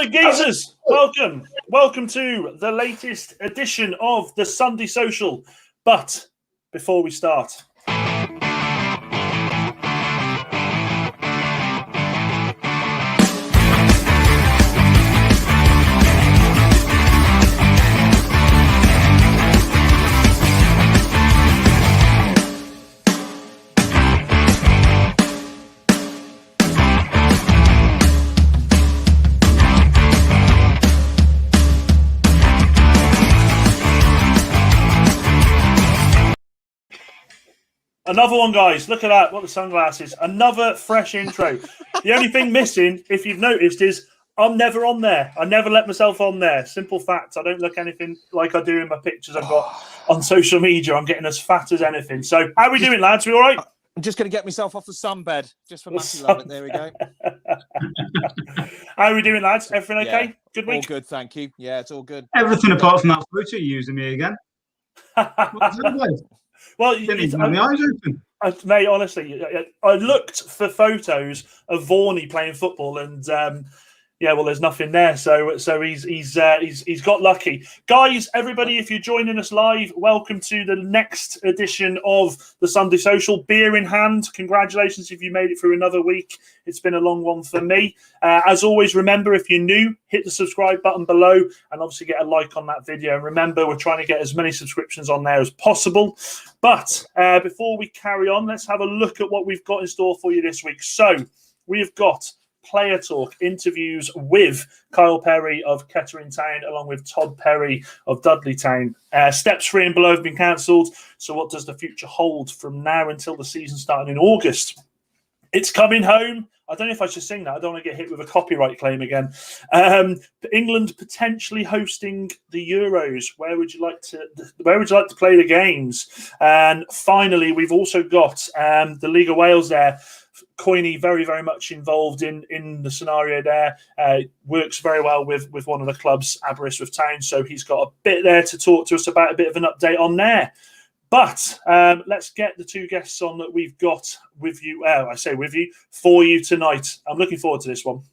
So, Geezars, welcome to the latest edition of the Sunday Social. But before we start, another one, guys. Look at that. What the sunglasses. Another fresh intro. The only thing missing, if you've noticed, is I'm never on there. I never let myself on there. Simple fact. I don't look anything like I do in my pictures I've got on social media. I'm getting as fat as anything. So how are we doing, lads? We all right? I'm just going to get myself off the sunbed just for Matty Lovett. There we go. How are we doing, lads? Everything okay? Yeah, good week? All good, thank you. Yeah, it's all good. Everything apart from that photo you're using me again. Well, my eyes open. Mate, honestly, I looked for photos of Vorney playing football, and there's nothing there. So he's got lucky, guys. Everybody, if you're joining us live, welcome to the next edition of the Sunday Social. Beer in hand, congratulations if you made it through another week. It's been a long one for me. As always, remember, if you're new, hit the subscribe button below and obviously get a like on that video. And remember, we're trying to get as many subscriptions on there as possible. But before we carry on, let's have a look at what we've got in store for you this week. So we've got Player Talk interviews with Kyle Perry of Kettering Town along with Todd Perry of Dudley Town. Steps 3 and below have been cancelled. So what does the future hold from now until the season starting in August? It's coming home. I don't know if I should sing that. I don't want to get hit with a copyright claim again. England potentially hosting the Euros. Where would you like to play the games? And finally, we've also got the League of Wales there. Coyney very, very much involved in the scenario there. Works very well with one of the clubs, Aberystwyth Town. So he's got a bit there to talk to us about, a bit of an update on there. But let's get the two guests on that we've got with you. For you tonight. I'm looking forward to this one.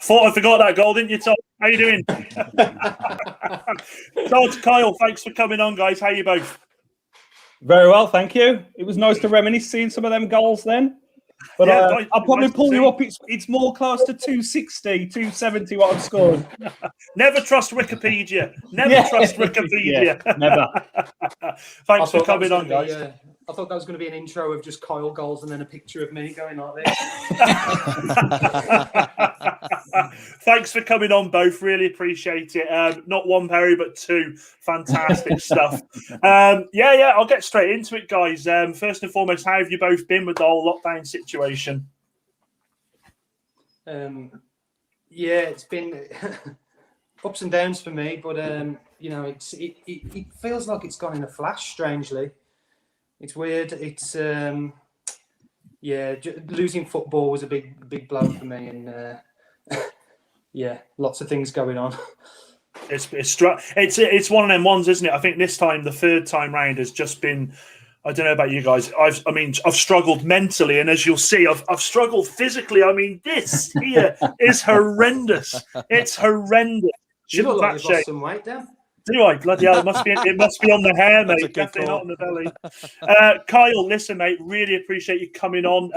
Thought I forgot that goal, didn't you, Todd? How you doing? Todd, Kyle, thanks for coming on, guys. How you both? Very well, thank you. It was nice to reminisce seeing some of them goals then. But I'll probably pull you up. It's more close to 260, 270 what I've scored. Never trust Wikipedia. Never trust Wikipedia. Yeah, never. Thanks for coming on, guys. I thought that was going to be an intro of just Kyle goals and then a picture of me going like this. Thanks for coming on, both. Really appreciate it. Not one Perry, but two. Fantastic stuff. I'll get straight into it, guys. First and foremost, how have you both been with the whole lockdown situation? It's been ups and downs for me, but it feels like it's gone in a flash. Strangely, it's weird. It's losing football was a big blow for me, and lots of things going on. It's one of them ones, isn't it? I think this time, the third time round, has just been. I don't know about you guys. I've struggled mentally, and as you'll see, I've struggled physically. I mean, this here is horrendous. It's horrendous. You look like you've lost some weight, Dan. Do I? Bloody hell, it must be on the hair, mate. Definitely not on the belly. Kyle, listen, mate, really appreciate you coming on.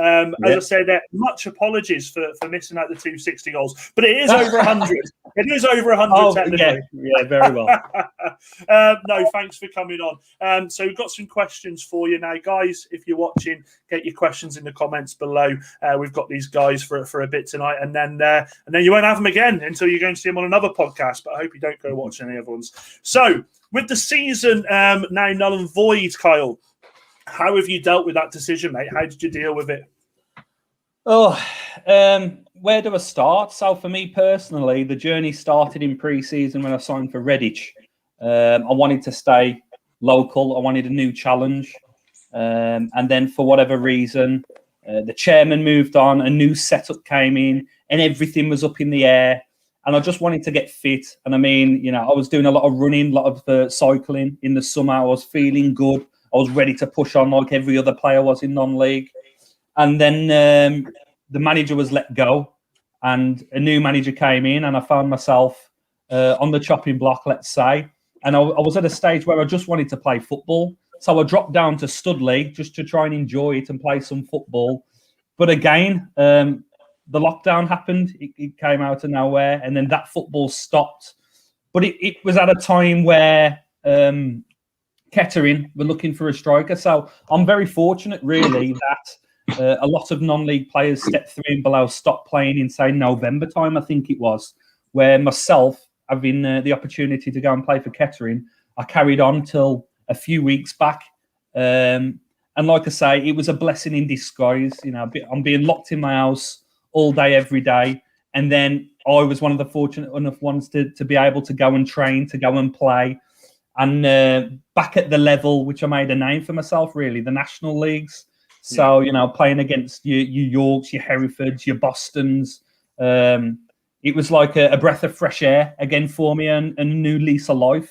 As I said, much apologies for missing out the 260 goals, but it is over 100. It is over 100 technically. Yeah, very well. No, thanks for coming on. So we've got some questions for you now, guys. If you're watching, get your questions in the comments below. We've got these guys for a bit tonight, and then you won't have them again until you go and see them on another podcast. But I hope you don't go watch any other ones. So, with the season now null and void, Kyle, How have you dealt with that decision, mate? How did you deal with it? Oh, where do I start? So for me personally, the journey started in pre-season when I signed for Redditch. I wanted to stay local. I wanted a new challenge. And then for whatever reason, the chairman moved on, a new setup came in, and everything was up in the air. And I just wanted to get fit. And I mean, you know, I was doing a lot of running, a lot of cycling in the summer. I was feeling good. I was ready to push on like every other player was in non-league. And then the manager was let go, and a new manager came in, and I found myself on the chopping block, let's say. And I was at a stage where I just wanted to play football. So I dropped down to Dudley just to try and enjoy it and play some football. But again, the lockdown happened. It came out of nowhere, and then that football stopped. But it was at a time where Kettering were looking for a striker. So I'm very fortunate, really, that a lot of non-league players step 3 and below stopped playing in, say, November time, I think it was, where myself, having the opportunity to go and play for Kettering, I carried on till a few weeks back. And like I say, it was a blessing in disguise. You know, I'm being locked in my house all day, every day. And then I was one of the fortunate enough ones to be able to go and train, to go and play. And back at the level, which I made a name for myself, really, the national leagues. So, you know, playing against your Yorks, your Herefords, your Bostons, it was like a breath of fresh air again for me, and a new lease of life.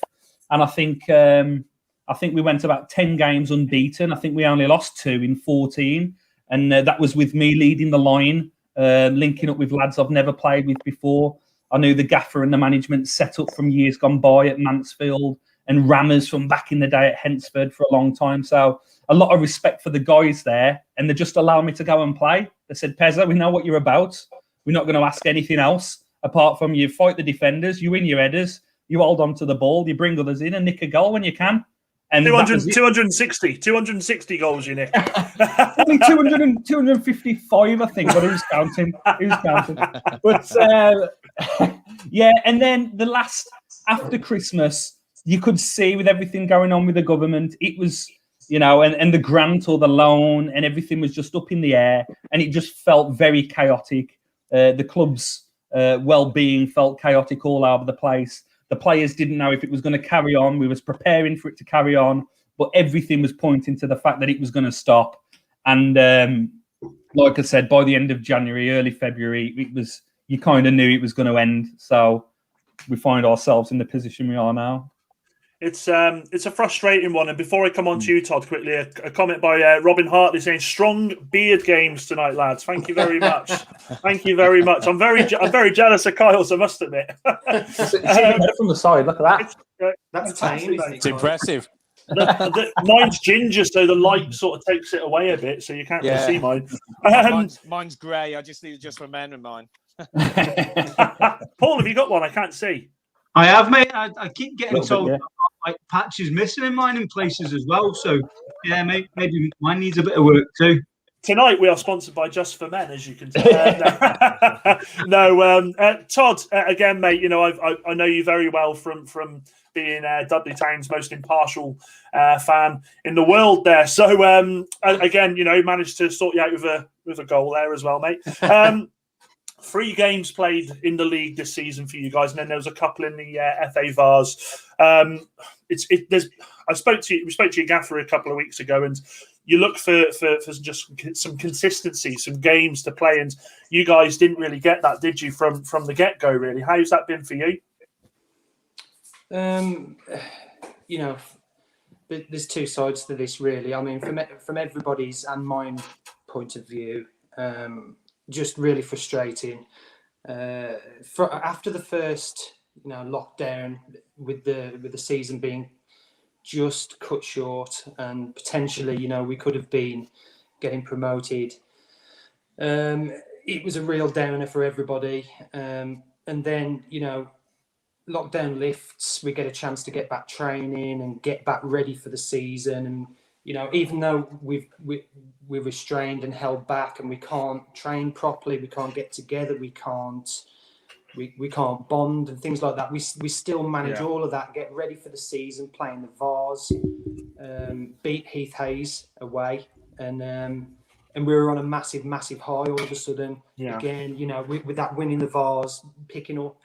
And I think we went about 10 games unbeaten. I think we only lost 2 in 14. And that was with me leading the line, linking up with lads I've never played with before. I knew the gaffer and the management set up from years gone by at Mansfield, and Rammers from back in the day at Hensford for a long time. So a lot of respect for the guys there. And they just allowed me to go and play. They said, Pezza, we know what you're about. We're not going to ask anything else apart from you fight the defenders, you win your headers, you hold on to the ball, you bring others in and nick a goal when you can. And 260 goals, you nick. Only 255, I think, but who's counting? But yeah, and then the last, after Christmas, you could see with everything going on with the government, it was, you know, and the grant or the loan and everything was just up in the air, and it just felt very chaotic. The club's well-being felt chaotic all over the place. The players didn't know if it was going to carry on. We was preparing for it to carry on, but everything was pointing to the fact that it was going to stop. And like I said, by the end of January, early February, it was, you kind of knew it was going to end. So we find ourselves in the position we are now. It's a frustrating one. And before I come on to you, Todd, quickly, a comment by Robin Hartley saying, "Strong beard games tonight, lads." Thank you very much. Thank you very much. I'm very jealous of Kyle's, I must admit. It's even better from the side. Look at that. That's tame. It's impressive. Mine's ginger, so the light sort of takes it away a bit, so you can't really see mine. Mine's grey. I just need to just remember mine. Paul, have you got one? I can't see. I have, mate. I keep getting told like patches missing in mine in places as well. So yeah, maybe mine needs a bit of work too. Tonight we are sponsored by Just for Men, as you can tell. Todd, again, mate. You know, I know you very well from being Dudley Town's most impartial fan in the world there. So again, you know, managed to sort you out with a goal there as well, mate. 3 games played in the league this season for you guys, and then there was a couple in the FA Vars. We spoke to you, Gaffer, a couple of weeks ago, and you look for just some consistency, some games to play, and you guys didn't really get that, did you, from the get go? Really, how's that been for you? You know, there's 2 sides to this, really. I mean, from everybody's and mine point of view. Just really frustrating. After the first, you know, lockdown, with the season being just cut short, and potentially, you know, we could have been getting promoted. It was a real downer for everybody. And then, you know, lockdown lifts, we get a chance to get back training and get back ready for the season. And you know, even though we're restrained and held back, and we can't train properly, we can't get together, we can't we can't bond and things like that. We still manage all of that, get ready for the season, playing the Vars, beat Heath Hayes away, and we were on a massive high all of a sudden. Again, you know, with that win in the Vars, picking up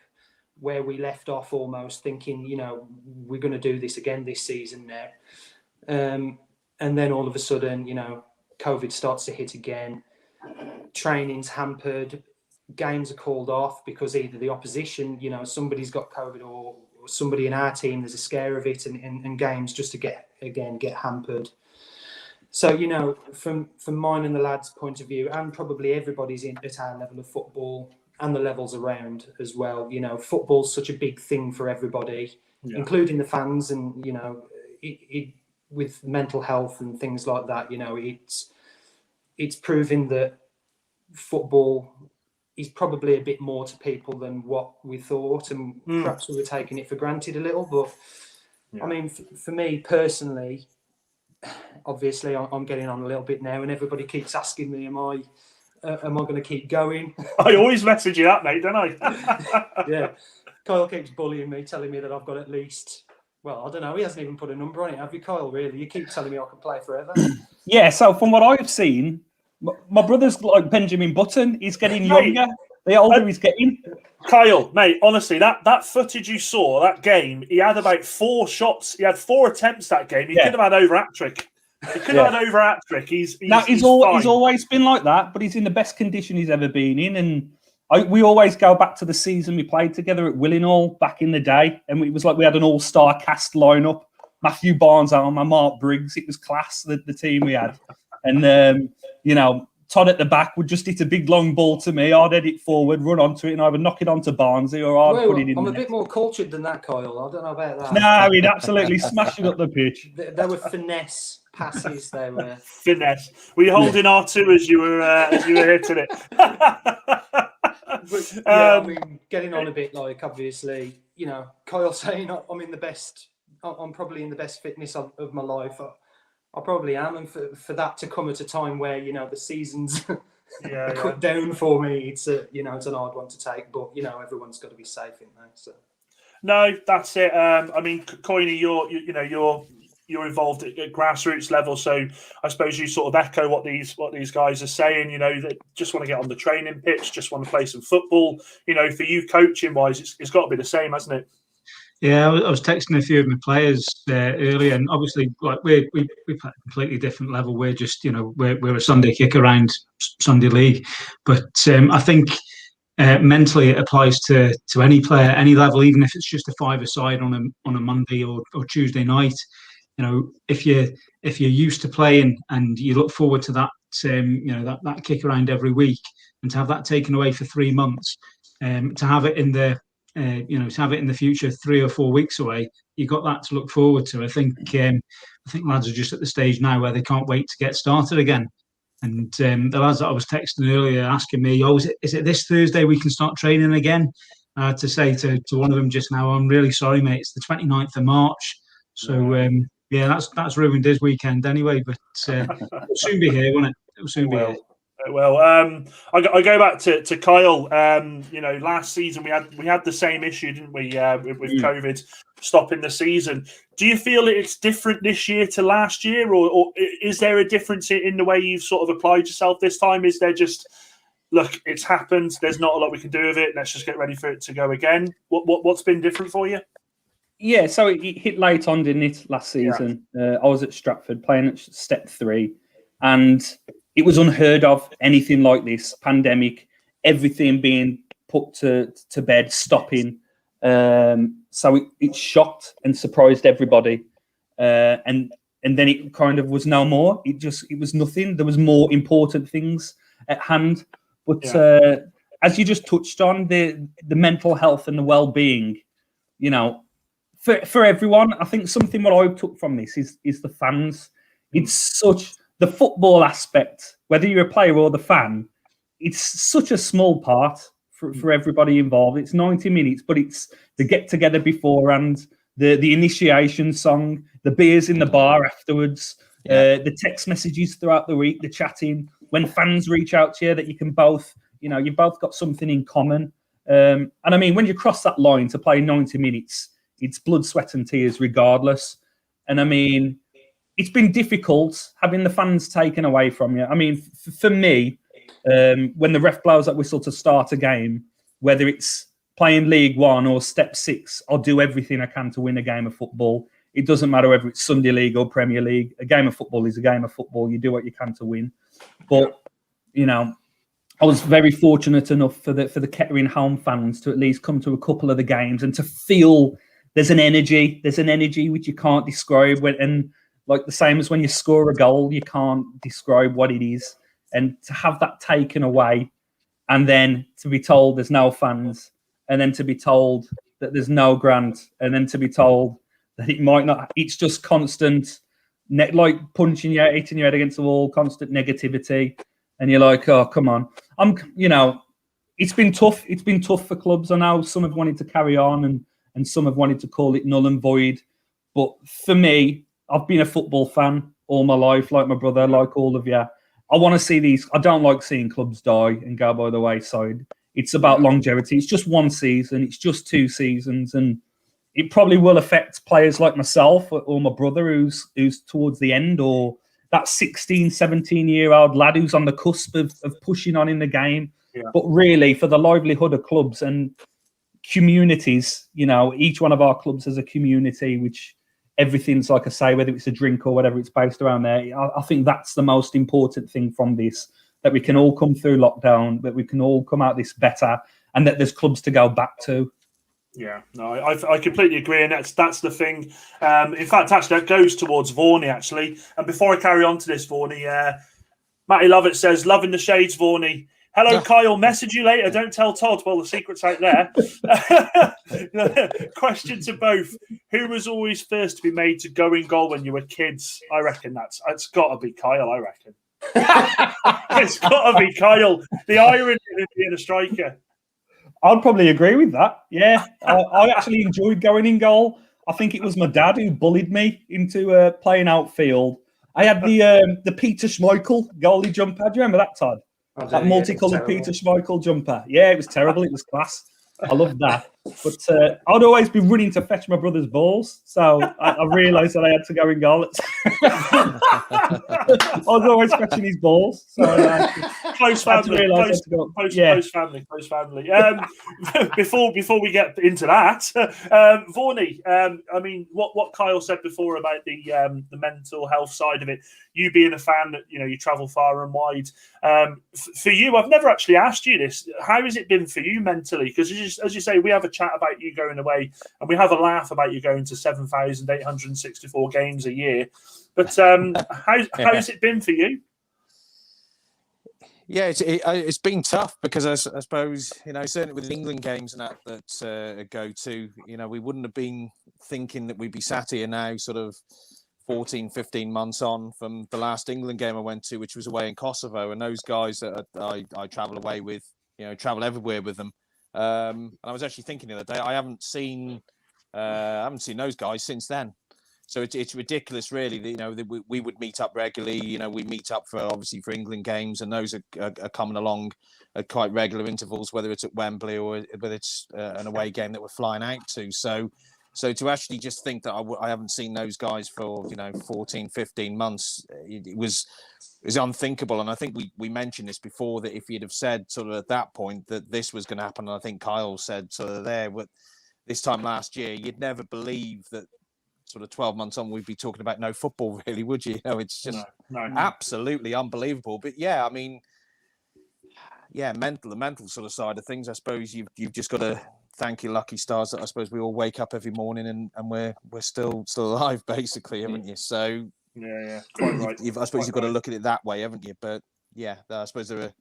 where we left off almost, thinking, you know, we're going to do this again this season now. And then all of a sudden, you know, COVID starts to hit again. Training's hampered. Games are called off because either the opposition, you know, somebody's got COVID or somebody in our team, there's a scare of it, and games just to get hampered. So, you know, from mine and the lads' point of view, and probably everybody's at our level of football and the levels around as well, you know, football's such a big thing for everybody, including the fans, and, you know, it with mental health and things like that, you know, it's proving that football is probably a bit more to people than what we thought, and perhaps we were taking it for granted a little. But I mean, for me personally, obviously I'm getting on a little bit now, and everybody keeps asking me, am I going to keep going? I always message you that, mate, don't I? Yeah. Kyle keeps bullying me, telling me that I've got at least, well, I don't know, he hasn't even put a number on it, have you, Kyle, really? You keep telling me I can play forever. Yeah, so from what I've seen, my brother's like Benjamin Button. He's getting younger. The older he's getting. Kyle, mate, honestly, that footage you saw, that game, he had about 4 shots. He had 4 attempts that game. He could have had over hat-trick. He could have had over hat-trick. He's always been like that, but he's in the best condition he's ever been in. And we always go back to the season we played together at Willinghall back in the day. And it was like we had an all-star cast lineup. Matthew Barnes and Mark Briggs. It was class, the team we had. And, you know, Todd at the back would just hit a big long ball to me. I'd head it forward, run onto it, and I would knock it onto Barnsley, or I'd put it in. I'm a bit more cultured than that, Kyle. I don't know about that. No, he'd absolutely smash it up the pitch. There were finesse passes. They were finesse. Were you holding R2 as you were hitting it? But, yeah, I mean, getting on a bit, like, obviously, you know, Kyle saying I'm probably in the best fitness of my life. I probably am, and for that to come at a time where, you know, the season's cut down for me, it's an hard one to take. But, you know, everyone's got to be safe in there. So no, that's it. I mean, Coyney, you're involved at grassroots level, so I suppose you sort of echo what these guys are saying. You know, that just want to get on the training pitch, just want to play some football. You know, for you coaching wise, it's got to be the same, hasn't it? Yeah, I was texting a few of my players earlier, and obviously, like we play a completely different level. We're just, you know, we're a Sunday kick around Sunday league, but I think mentally it applies to any player, any level, even if it's just a 5-a-side on a Monday or Tuesday night. You know, if you're used to playing and you look forward to that, that kick around every week, and to have that taken away for 3 months, to have it in the to have it in the future 3 or 4 weeks away, you've got that to look forward to. I think lads are just at the stage now where they can't wait to get started again. And the lads that I was texting earlier asking me, is it this Thursday we can start training again? To say to one of them just now, I'm really sorry, mate, it's the 29th of March. So, that's ruined his weekend anyway, but it'll soon be here, won't it? It'll soon be here. Well, I go back to Kyle. You know, last season we had the same issue, didn't we? With COVID stopping the season. Do you feel it's different this year to last year, or is there a difference in the way you've sort of applied yourself this time? Is there just, look, it's happened, there's not a lot we can do with it, let's just get ready for it to go again? What's been different for you? Yeah, so it hit late on, didn't it, last season? I was at Stratford playing at Step 3, and it was unheard of, anything like this, pandemic, everything being put to bed, stopping. So it shocked and surprised everybody. And then it kind of was no more. It was nothing. There was more important things at hand. But as you just touched on, the mental health and the well-being, you know, for everyone, I think something what I took from this is the fans. It's such... The football aspect, whether you're a player or the fan, it's such a small part for everybody involved. It's 90 minutes, but it's the get-together beforehand, the initiation song, the beers in the bar afterwards, the text messages throughout the week, the chatting, when fans reach out to you that you can both, you know, you've both got something in common. And I mean, when you cross that line to play 90 minutes, it's blood, sweat, and tears regardless. And I mean, it's been difficult having the fans taken away from you. I mean, for me, when the ref blows that whistle to start a game, whether it's playing League One or Step 6, I'll do everything I can to win a game of football. It doesn't matter whether it's Sunday League or Premier League. A game of football is a game of football. You do what you can to win. But, you know, I was very fortunate enough for the Kettering home fans to at least come to a couple of the games and to feel there's an energy which you can't describe. And like the same as when you score a goal, you can't describe what it is. And to have that taken away and then to be told there's no fans and then to be told that there's no grant and then to be told that it might not, it's just constant, like punching you, hitting your head against the wall, constant negativity. And you're like, oh, come on. It's been tough. It's been tough for clubs. I know some have wanted to carry on and some have wanted to call it null and void. But for me, I've been a football fan all my life, like my brother, like all of you. I want to see these. I don't like seeing clubs die and go by the wayside. It's about longevity. It's just one season. It's just 2 seasons. And it probably will affect players like myself or my brother who's towards the end, or that 16, 17-year-old lad who's on the cusp of pushing on in the game. Yeah. But really, for the livelihood of clubs and communities, you know, each one of our clubs has a community which everything's, like I say, whether it's a drink or whatever, it's based around there. I think that's the most important thing from this, that we can all come through lockdown, that we can all come out this better, and that there's clubs to go back to. Yeah, no, I completely agree, and that's the thing. In fact, actually, that goes towards Vorney, actually. And before I carry on to this, Vorney, Matty Lovett says, loving the shades, Vorney. Hello, Kyle. Message you later. Don't tell Todd. Well, the secret's out there. Question to both. Who was always first to be made to go in goal when you were kids? I reckon it's got to be Kyle, I reckon. It's got to be Kyle. The irony of being a striker. I'd probably agree with that. Yeah, I actually enjoyed going in goal. I think it was my dad who bullied me into playing outfield. I had the Peter Schmeichel goalie jumper. Do you remember that, Todd? That multicoloured Peter Schmeichel jumper. Yeah, it was terrible. It was class. I loved that. But I'd always be running to fetch my brother's balls. So I realised that I had to go in goal. I was always fetching his balls. So close family. Close family. Before we get into that, Vorney, I mean, what Kyle said before about the mental health side of it, you being a fan that, you know, you travel far and wide. For you, I've never actually asked you this. How has it been for you mentally? Because as you say, we have a chat about you going away and we have a laugh about you going to 7,864 games a year. But how's it been for you? Yeah, it's been tough because I suppose, you know, certainly with the England games and that go to, you know, we wouldn't have been thinking that we'd be sat here now sort of 14, 15 months on from the last England game I went to, which was away in Kosovo. And those guys that I travel away with, you know, travel everywhere with them. And I was actually thinking the other day, I haven't seen those guys since then. So it's ridiculous, really. That, you know, that we would meet up regularly. You know, we meet up for England games, and those are coming along at quite regular intervals, whether it's at Wembley or whether it's an away game that we're flying out to. So to actually just think that I haven't seen those guys for 14, 15 months, it was unthinkable. And I think we mentioned this before, that if you'd have said sort of at that point that this was going to happen, and I think Kyle said sort of there, but this time last year, you'd never believe that. Sort of 12 months on, we'd be talking about no football, really, would you? You know, it's just absolutely unbelievable. But yeah, I mean, yeah, the mental sort of side of things. I suppose you've just got to thank your lucky stars that I suppose we all wake up every morning and we're still alive, basically, haven't you? So yeah, quite right. I suppose you've got to look at it that way, haven't you? But yeah, I suppose there are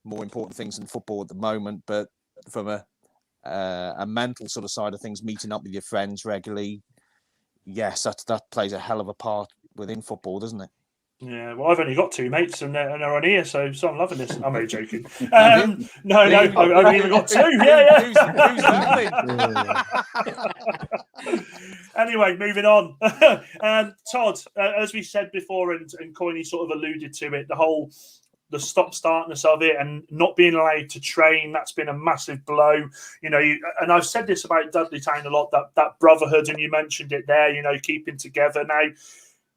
more important things in football at the moment. But from a mental sort of side of things, meeting up with your friends regularly. Yes, that plays a hell of a part within football, doesn't it? Yeah, well, I've only got 2 mates and they're on here, so I'm loving this. I'm only joking. No, I've only got 2. Yeah. Who's Anyway, moving on. Todd, as we said before, and Coyney sort of alluded to it, the whole the stop-startness of it and not being allowed to train, that's been a massive blow. You know, and I've said this about Dudley Town a lot, that brotherhood, and you mentioned it there, you know, keeping together. Now,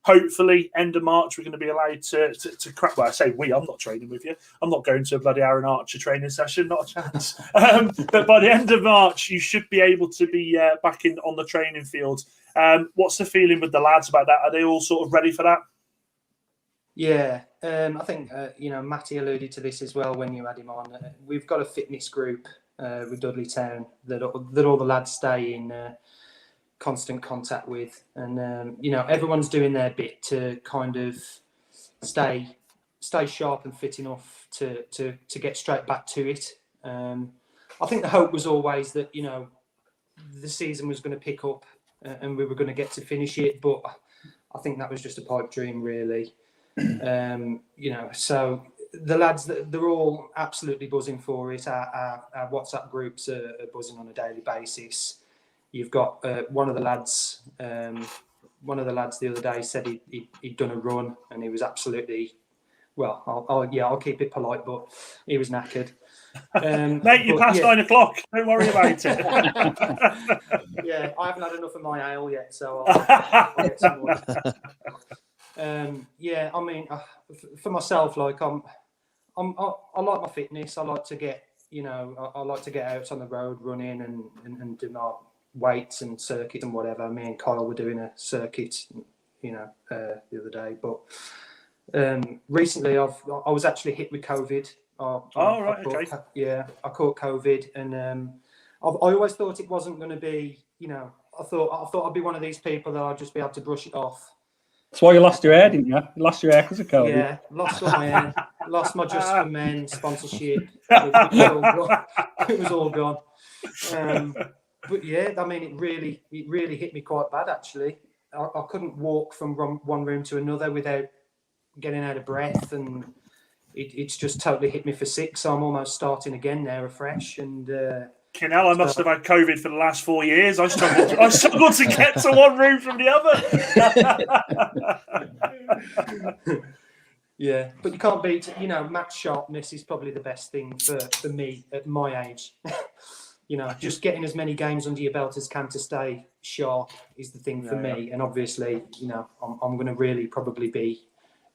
hopefully, end of March, we're going to be allowed to crack. Well, I say we, I'm not training with you. I'm not going to a bloody Aaron Archer training session, not a chance. But by the end of March, you should be able to be back on the training field. What's the feeling with the lads about that? Are they all sort of ready for that? Yeah, I think, you know, Matty alluded to this as well when you had him on. We've got a fitness group with Dudley Town that all the lads stay in constant contact with. And, you know, everyone's doing their bit to kind of stay sharp and fit enough to get straight back to it. I think the hope was always that, you know, the season was going to pick up and we were going to get to finish it. But I think that was just a pipe dream, really. You know, so the lads, they're all absolutely buzzing for it. Our WhatsApp groups are buzzing on a daily basis. You've got one of the lads the other day said he'd done a run and he was absolutely, well, I'll keep it polite, but he was knackered. Mate, you passed 9 o'clock. Don't worry about it. Yeah, I haven't had enough of my ale yet, so I'll get some more. Yeah, I mean, for myself, like I like my fitness. I like to get, you know, I like to get out on the road running and do my weights and circuit and whatever. Me and Kyle were doing a circuit, you know, the other day. But recently, I was actually hit with COVID. I caught COVID, and I always thought it wasn't going to be, you know, I thought I'd be one of these people that I'd just be able to brush it off. That's why you lost your hair, didn't you? You lost your hair because of COVID. Yeah, lost all my hair, lost my Just for Men sponsorship. It was all gone. But yeah, I mean, it really hit me quite bad, actually. I couldn't walk from one room to another without getting out of breath, and it's just totally hit me for 6. So I'm almost starting again now, afresh. And I must have had COVID for the last 4 years. I struggled to get to one room from the other. Yeah, but you can't beat, you know, match sharpness is probably the best thing for me at my age. You know, just getting as many games under your belt as can to stay sharp is the thing for me. And obviously, you know, I'm going to really probably be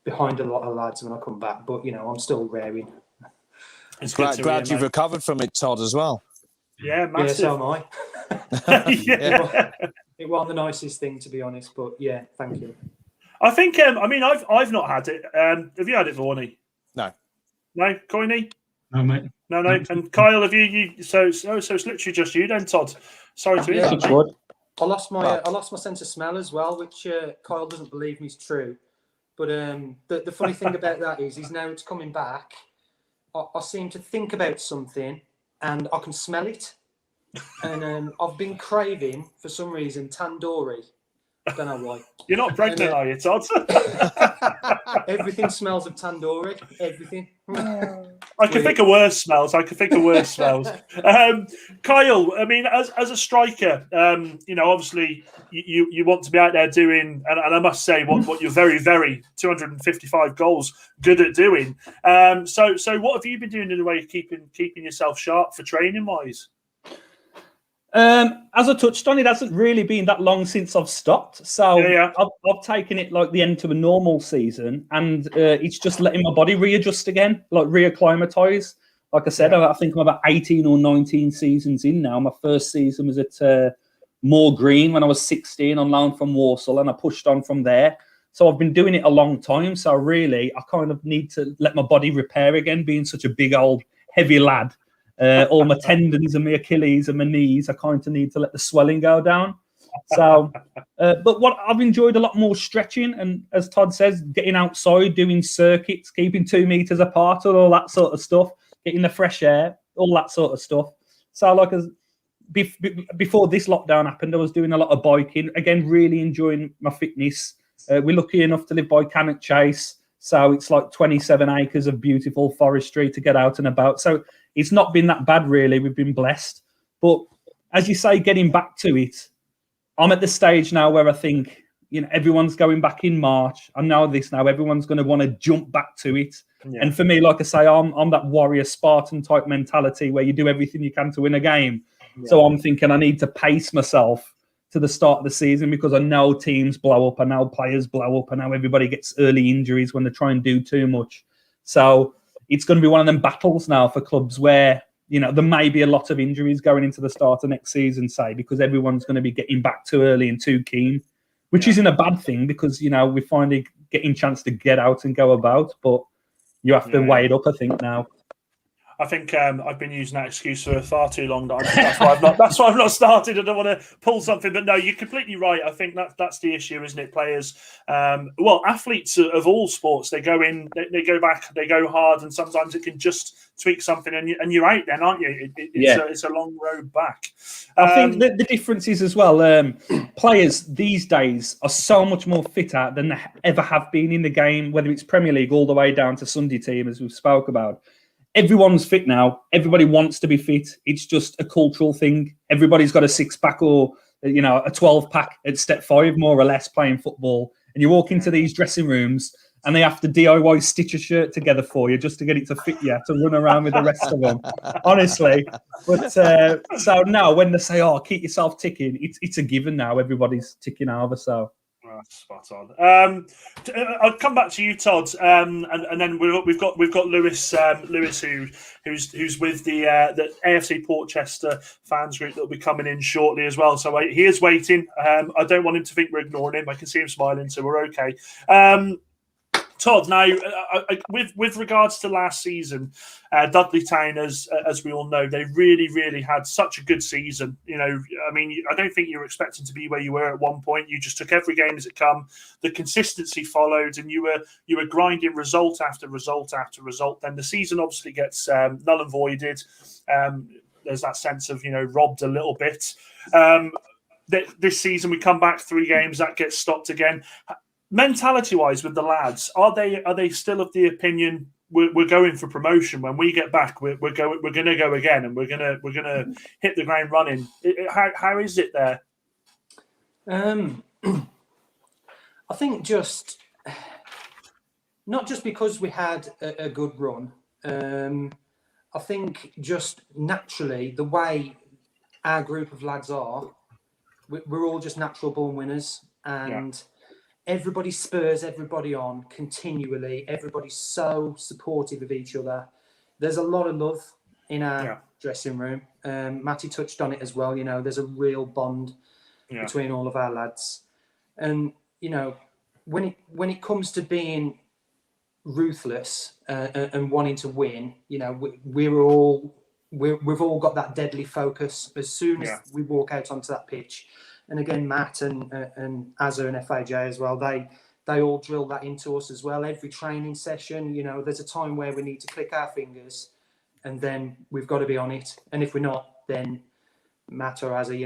behind a lot of lads when I come back. But, you know, I'm still raring. It's glad you've recovered from it, Todd, as well. Yeah, massive. Yeah, so am I. Yeah. It wasn't the nicest thing, to be honest. But, yeah, thank you. I think, I mean, I've not had it. Have you had it, Vorney? No. No? Coyney? No, mate. No. And Kyle, have you? So it's literally just you then, Todd. Sorry to hear that. I lost my sense of smell as well, which Kyle doesn't believe me is true. But the funny thing about that is now it's coming back. I seem to think about something and I can smell it. And I've been craving, for some reason, tandoori. I don't know why. You're not pregnant, are you, Todd? Everything smells of tandoori. Everything. I can think of worse smells. Kyle, I mean, as a striker, you know, obviously you want to be out there doing, and I must say, what you're very, very 255 goals good at doing. So what have you been doing in the way of keeping yourself sharp for training wise? As I touched on, it hasn't really been that long since I've stopped. So I've taken it like the end to a normal season, and it's just letting my body readjust again, like reacclimatise. Like I said, I think I'm about 18 or 19 seasons in now. My first season was at Moor Green when I was 16 on loan from Walsall, and I pushed on from there. So I've been doing it a long time. So really, I kind of need to let my body repair again, being such a big old heavy lad. All my tendons and my Achilles and my knees, I kind of need to let the swelling go down. So, but what I've enjoyed a lot more stretching, and as Todd says, getting outside, doing circuits, keeping 2 meters apart, and all that sort of stuff, getting the fresh air, all that sort of stuff. So, like before this lockdown happened, I was doing a lot of biking. Again, really enjoying my fitness. We're lucky enough to live by Cannock Chase, so it's like 27 acres of beautiful forestry to get out and about. So it's not been that bad, really. We've been blessed. But as you say, getting back to it, I'm at the stage now where I think, everyone's going back in March. I know this now. Everyone's going to want to jump back to it. Yeah. And for me, like I say, I'm that warrior Spartan type mentality where you do everything you can to win a game. Yeah. So I'm thinking I need to pace myself to the start of the season because I know teams blow up, I know players blow up, I know everybody gets early injuries when they try and do too much. So it's going to be one of them battles now for clubs where, there may be a lot of injuries going into the start of next season, say, because everyone's going to be getting back too early and too keen, which isn't a bad thing because, we're finally getting a chance to get out and go about, but you have to weigh it up, I think, now. I think I've been using that excuse for far too long. That's why I've not started. I don't want to pull something, but no, you're completely right. I think that's the issue, isn't it? Players, athletes of all sports, they go in, they go back, they go hard, and sometimes it can just tweak something, and you're out then, aren't you? It's a long road back. I think the difference is as well. Players these days are so much more fitter than they ever have been in the game, whether it's Premier League all the way down to Sunday team, as we've spoke about. Everyone's fit now. Everybody wants to be fit. It's just a cultural thing. Everybody's got a 6-pack or, a 12-pack at step 5, more or less, playing football. And you walk into these dressing rooms and they have to DIY stitch a shirt together for you just to get it to fit you, to run around with the rest of them. Honestly. But so now when they say, keep yourself ticking, it's a given now. Everybody's ticking over, so. Spot on. I'll come back to you, Todd, and then we've got Lewis who's with the AFC Portchester fans group that will be coming in shortly as well. So he is waiting. I don't want him to think we're ignoring him. I can see him smiling, so we're okay. Todd, now with regards to last season, Dudley Town, as we all know, they really, really had such a good season. I don't think you were expecting to be where you were at one point. You just took every game as it come. The consistency followed, and you were grinding result after result after result. Then the season obviously gets null and voided. There's that sense of robbed a little bit. This season we come back 3 games, that gets stopped again. Mentality-wise, with the lads, are they still of the opinion we're going for promotion? When we get back, we're going to go again, and we're gonna hit the ground running. How is it there? I think not just because we had a good run. I think just naturally the way our group of lads are, we're all just natural born winners, and. Yeah. Everybody spurs everybody on continually. Everybody's so supportive of each other. There's a lot of love in our dressing room. Matty touched on it as well. There's a real bond between all of our lads. And, when it comes to being ruthless and wanting to win, we've all got that deadly focus as soon as we walk out onto that pitch. And again, Matt and Azza and FAJ as well, they all drill that into us as well. Every training session, there's a time where we need to click our fingers, and then we've got to be on it. And if we're not, then Matt or Azza,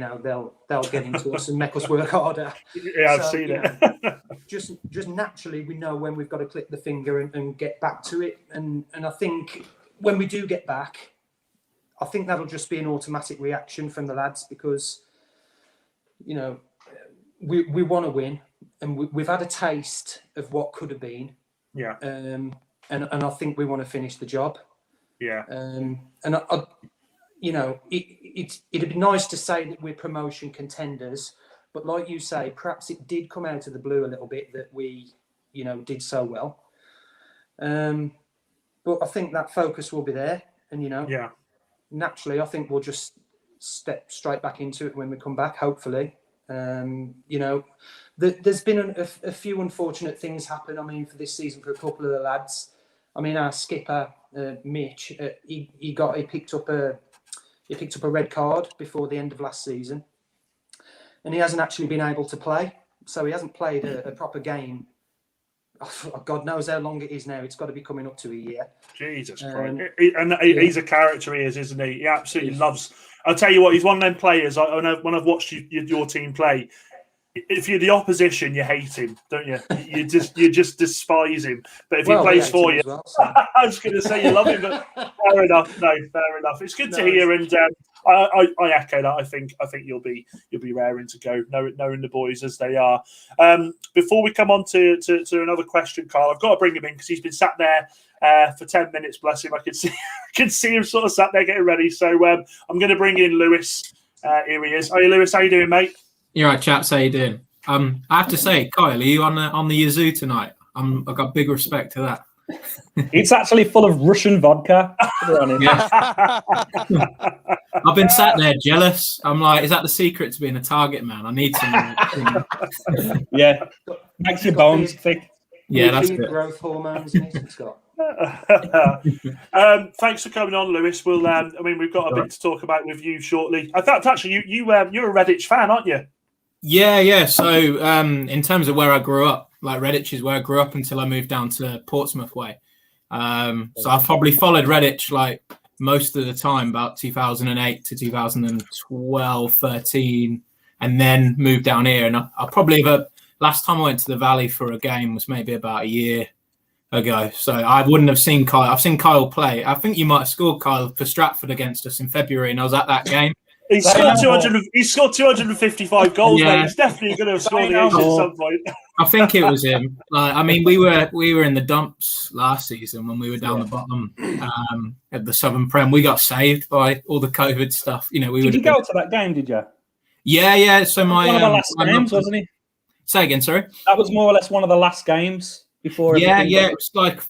they'll get into us and make us work harder. Yeah, I've seen it. just naturally, we know when we've got to click the finger and get back to it. And I think when we do get back, I think that'll just be an automatic reaction from the lads because. We want to win, and we've had a taste of what could have been. Yeah. And I think we want to finish the job. Yeah. And it'd be nice to say that we're promotion contenders, but like you say, perhaps it did come out of the blue a little bit that we, did so well. But I think that focus will be there, and naturally, I think we'll just step straight back into it when we come back, hopefully. There's been a few unfortunate things happen, for this season for a couple of the lads. Our skipper, Mitch, he picked up a red card before the end of last season, and he hasn't actually been able to play. So he hasn't played a proper game. Oh, God knows how long it is now. It's got to be coming up to a year. Jesus Christ. He's a character, he is, isn't he? He absolutely loves... I'll tell you what, he's one of them players. I know when I've watched your team play, if you're the opposition, you hate him, don't you? You just despise him. But if he plays for you, well, so. I was going to say you love him, but fair enough. No, fair enough. It's good to hear, and I echo that. I think you'll be raring to go, knowing the boys as they are. Before we come on to another question, Carl, I've got to bring him in because he's been sat there for 10 minutes. Bless him. I can see him sort of sat there getting ready. So I'm going to bring in Lewis. Here he is. Hey, Lewis, how you doing, mate? You're right, chaps. How you doing? I have to say, Kyle, are you on the Yazoo tonight? I've got big respect to that. It's actually full of Russian vodka. Yeah. I've been sat there jealous. I'm like, is that the secret to being a target man? I need some. Yeah, makes your bones thick. Yeah, that's good. good. Growth hormones in it, Scott. Thanks for coming on, Lewis. We'll. We've got a bit to talk about with you shortly. I thought actually you're a Redditch fan, aren't you? Yeah. So, in terms of where I grew up, like Redditch is where I grew up until I moved down to Portsmouth way. So I've probably followed Redditch like most of the time, about 2008 to 2012, 13, and then moved down here. And I probably last time I went to the Valley for a game was maybe about a year ago. So I wouldn't have seen Kyle. I've seen Kyle play. I think you might have scored, Kyle, for Stratford against us in February, and I was at that game. He scored 255 goals, mate. He's definitely going to have scored at some point. I think it was him. We were in the dumps last season when we were down the bottom at the Southern Prem. We got saved by all the COVID stuff. Did you go to that game? Did you? Yeah. So one of the last games, wasn't it? Say again, sorry. That was more or less one of the last games before. Yeah. It was like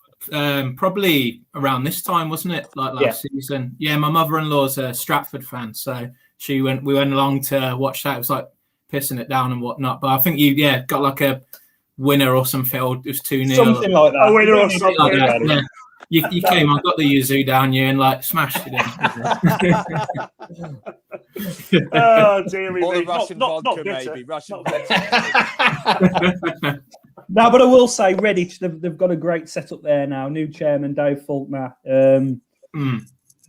probably around this time, wasn't it? Like last season. Yeah, my mother-in-law's a Stratford fan, so we went along to watch that. It was like pissing it down and whatnot. But I think you got like a winner or something. Or it was 2-0. Something like that. A winner or something like that. Yeah. You came on, got the Yazoo down you and like smashed it in. Oh, dear me. Or the Russian vodka, bitter. maybe. Russian vodka. No, but I will say Redditch, they've got a great setup there now. New chairman, Dave Faulkner.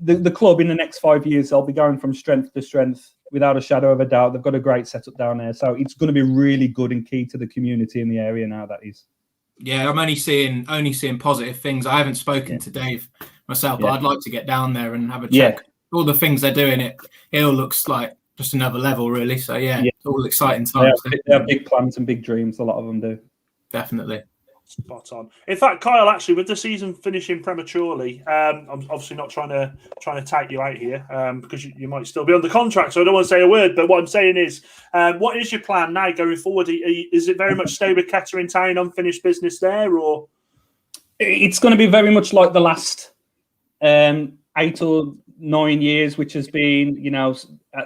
The club in the next 5 years, they'll be going from strength to strength without a shadow of a doubt. They've got a great setup down there. So it's going to be really good and key to the community in the area now, that is. Yeah, I'm only seeing positive things. I haven't spoken to Dave myself, but I'd like to get down there and have a check. All the things they're doing, it all looks like just another level, really. So all exciting times. They have big plans and big dreams. A lot of them do. Definitely. Spot on. In fact, Kyle, actually, with the season finishing prematurely, I'm obviously not trying to take you out here because you might still be under contract, so I don't want to say a word. But what I'm saying is, what is your plan now going forward? Is it very much stay with Kettering Town, unfinished business there, or it's going to be very much like the last 8 or 9 years, which has been,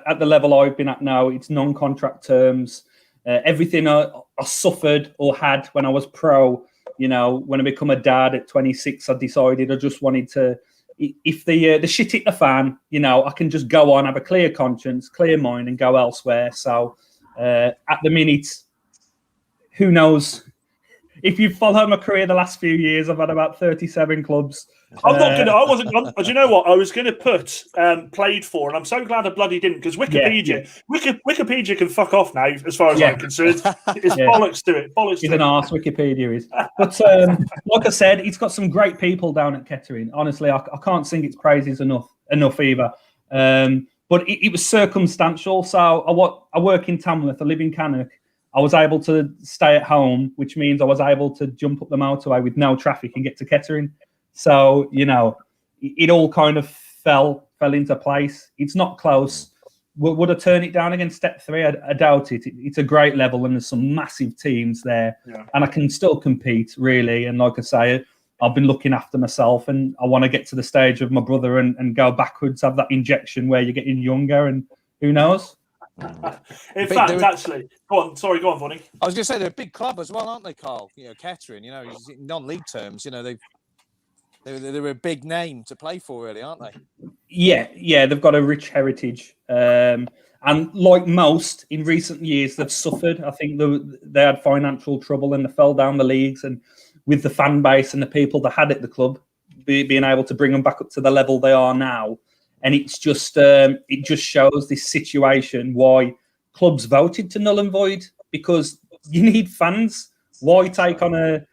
at the level I've been at now, it's non-contract terms. Everything I suffered or had when I was pro. When I become a dad at 26, I decided I just wanted to, if the shit hit the fan, I can just go on, have a clear conscience, clear mind and go elsewhere. So at the minute, who knows? If you follow my career the last few years, I've had about 37 clubs. I'm not going to. I wasn't. Do you know what? I was going to put played for, and I'm so glad I bloody didn't, because Wikipedia, Wikipedia can fuck off now, as far as I'm concerned. It's bollocks to it. Bollocks. He's an arse. Wikipedia is. But like I said, it's got some great people down at Kettering. Honestly, I can't sing its praises enough either. But it was circumstantial. So I work in Tamworth. I live in Cannock. I was able to stay at home, which means I was able to jump up the motorway with no traffic and get to Kettering. So, it all kind of fell into place. It's not close. Would I turn it down against Step 3? I doubt it. It's a great level and there's some massive teams there. Yeah. And I can still compete, really. And like I say, I've been looking after myself and I want to get to the stage of my brother and go backwards, have that injection where you're getting younger and who knows? In fact, actually, go on, Vonnie. I was going to say they're a big club as well, aren't they, Carl? Kettering, non-league terms, they're a big name to play for, really, aren't they? Yeah, they've got a rich heritage. And like most, in recent years, they've suffered. I think they had financial trouble and they fell down the leagues. And with the fan base and the people that had at the club, being able to bring them back up to the level they are now. And it's just it just shows this situation why clubs voted to null and void because you need fans. Why take on a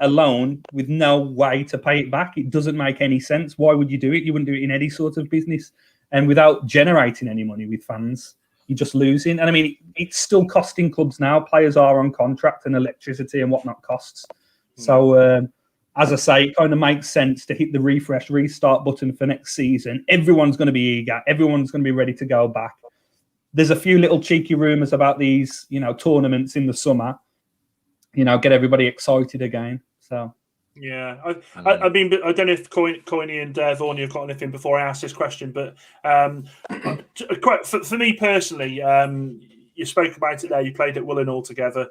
loan with no way to pay it back? It doesn't make any sense. Why would you do it? You wouldn't do it in any sort of business. And without generating any money with fans, you're just losing. And I mean, it's still costing clubs now. Players are on contract and electricity and whatnot costs. So, as I say, it kind of makes sense to hit the refresh, restart button for next season. Everyone's going to be eager. Everyone's going to be ready to go back. There's a few little cheeky rumours about these, tournaments in the summer. Get everybody excited again. So, yeah, I mean, I don't know if Coyney and Vaughan have got anything before I ask this question, but for me personally, you spoke about it there. You played at Willenhall together.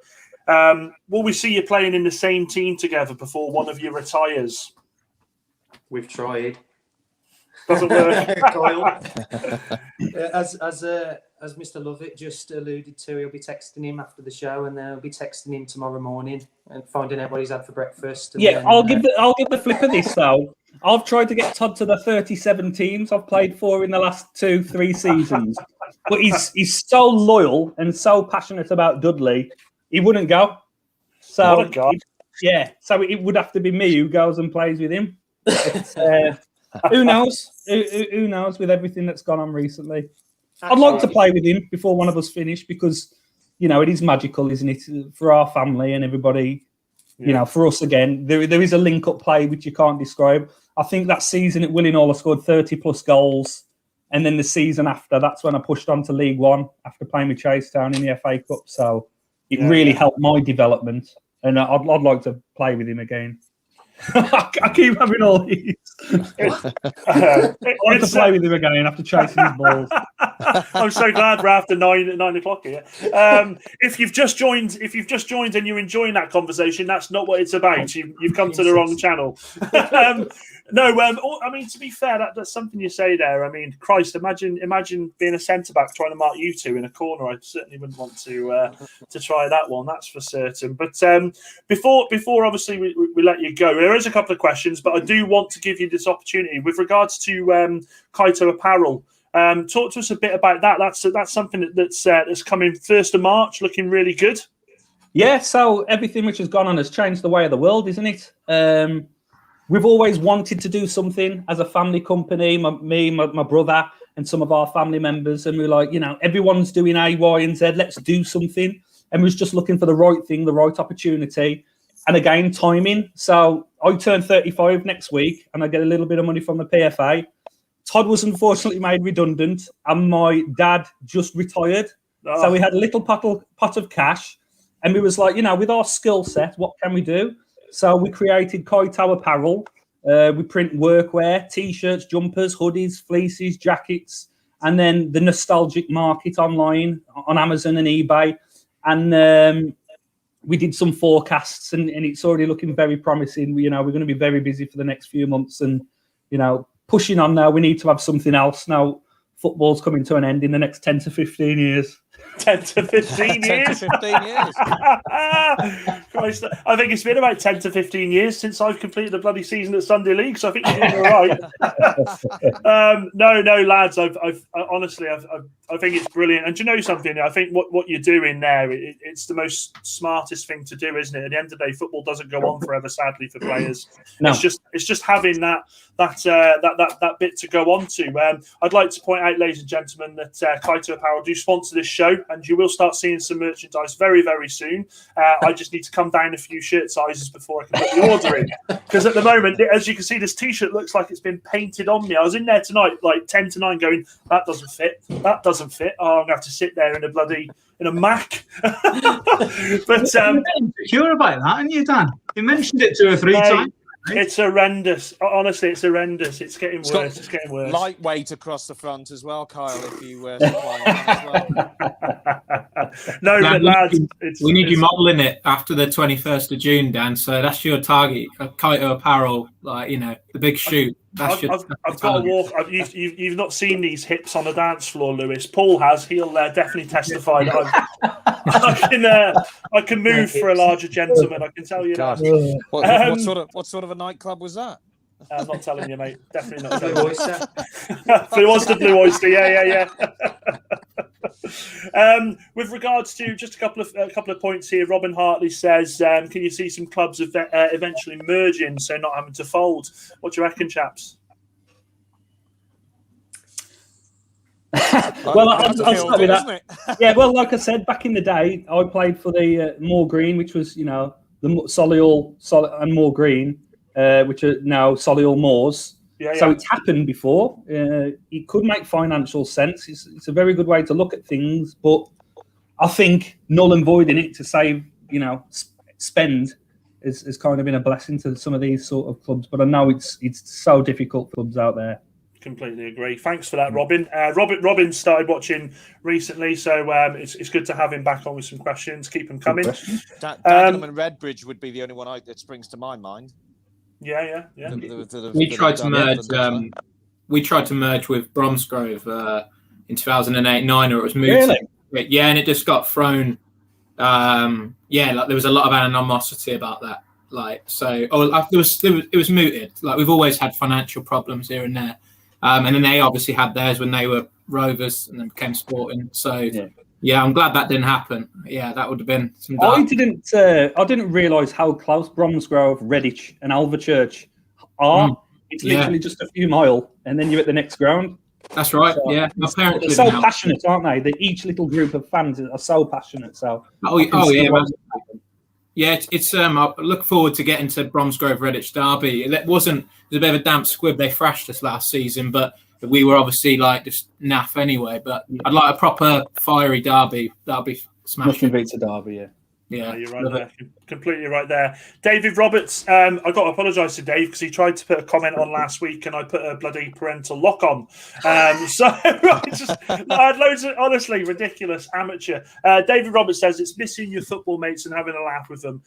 Will we see you playing in the same team together before one of you retires? We've tried. Doesn't work. Kyle. As Mr. Lovett just alluded to, he'll be texting him after the show, and they'll be texting him tomorrow morning and finding out what he's had for breakfast. And then, I'll give the flip of this though. I've tried to get Todd to the 37 teams I've played for in the last 2-3 seasons, but he's so loyal and so passionate about Dudley, he wouldn't go. So so it would have to be me who goes and plays with him. Who knows? Who knows with everything that's gone on recently? I'd like to play with him before one of us finish because, it is magical, isn't it? For our family and everybody, for us again, there is a link-up play which you can't describe. I think that season at Willenhall I scored 30-plus goals. And then the season after, that's when I pushed on to League One after playing with Chasetown in the FA Cup. So it really helped my development. And I'd like to play with him again. I keep having all these. I want to play with him again after chasing his balls. I'm so glad we're after 9 o'clock here. If you've just joined and you're enjoying that conversation, that's not what it's about. You've come to the wrong channel. I mean, to be fair, that's something you say there. I mean, Christ, imagine being a centre back trying to mark you two in a corner. I certainly wouldn't want to try that one. That's for certain. But before obviously we let you go, there is a couple of questions, but I do want to give you this opportunity with regards to Kaito Apparel. Talk to us a bit about that. That's something that's coming 1st of March, looking really good. Yeah. So everything which has gone on has changed the way of the world, isn't it? We've always wanted to do something as a family company, my brother and some of our family members. And we're like, everyone's doing A, Y, and Z. Let's do something. And we was just looking for the right thing, the right opportunity. And again, timing. So I turn 35 next week and I get a little bit of money from the PFA. Todd was unfortunately made redundant and my dad just retired. Oh. So we had a little pot of cash. And we was like, with our skill set, what can we do? So we created Kaito Apparel. We print workwear, T-shirts, jumpers, hoodies, fleeces, jackets, and then the nostalgic market online on Amazon and eBay. And we did some forecasts, and it's already looking very promising. We're going to be very busy for the next few months, and pushing on now. We need to have something else now. Football's coming to an end in the next 10 to 15 years. 10 to 15 years. 10 to 15 years. Christ, I think it's been about 10 to 15 years since I've completed a bloody season at Sunday League, so I think you're doing all right. No, lads. I honestly think it's brilliant. And do you know something? I think what you're doing there, it's the most smartest thing to do, isn't it? At the end of the day, football doesn't go on forever, sadly, for players. No. It's just having that bit to go on to. I'd like to point out, ladies and gentlemen, that Kaito Apparel do sponsor this show, and you will start seeing some merchandise very, very soon. I just need to come down a few shirt sizes before I can put the order in. Because at the moment, as you can see, this T-shirt looks like it's been painted on me. I was in there tonight, like 10 to 9, going, that doesn't fit. That doesn't fit. Oh, I'm going to have to sit there in a Mac. But you're insecure about that, aren't you, Dan? You mentioned it 2 or 3 times. It's horrendous. Honestly, it's horrendous. It's getting worse. It's getting worse. Lightweight across the front as well, Kyle, if you supply that as well. No, but lads, we need you modelling it after the 21st of June, Dan. So that's your target. Kaito Apparel, the big shoot. I've got to walk. You've not seen these hips on the dance floor, Lewis. Paul has. He'll definitely testify that I can move for a larger gentleman. I can tell you that. What sort of a nightclub was that? I'm not telling you, mate. Definitely not. Blue Oyster. It was the Blue Oyster. Yeah. With regards to just a couple of points here, Robin Hartley says, "Can you see some clubs eventually merging, so not having to fold?" What do you reckon, chaps? Well, I'll start with that. Yeah, well, like I said, back in the day, I played for the Moor Green, which was, the Solihull and Moor Green, which are now Solihull Moors. So it's happened before. It could make financial sense. It's a very good way to look at things, but I think null and voiding it to save, spend is kind of been a blessing to some of these sort of clubs. But I know it's so difficult for clubs out there. Completely agree. Thanks for that, Robin. Robin started watching recently, so it's good to have him back on with some questions. Keep them coming. Dagenham and Redbridge would be the only one that springs to my mind. Yeah. We tried to merge. We tried to merge with Bromsgrove in 2008-9, or it was moved. Really? Yeah, and it just got thrown. Like there was a lot of animosity about that. It was mooted. Like we've always had financial problems here and there. And then they obviously had theirs when they were Rovers and then became Sporting. So yeah, I'm glad that didn't happen. Yeah, that would have been some dark. I didn't realise how close Bromsgrove, Redditch and Alvechurch are. It's literally just a few mile and then you're at the next ground. That's right. So, yeah. My parents are so passionate, aren't they? Each little group of fans are so passionate. So yeah, man. Yeah, it's I look forward to getting to Bromsgrove Redditch derby. It was a bit of a damp squib. They thrashed us last season, but we were obviously just naff anyway. But I'd like a proper fiery derby. That'll be smashing. Nothing beats a derby, Yeah, you're right there. Completely right there. David Roberts, I got to apologise to Dave because he tried to put a comment on last week and I put a bloody parental lock on. I had loads of, honestly, ridiculous amateur. David Roberts says it's missing your football mates and having a laugh with them.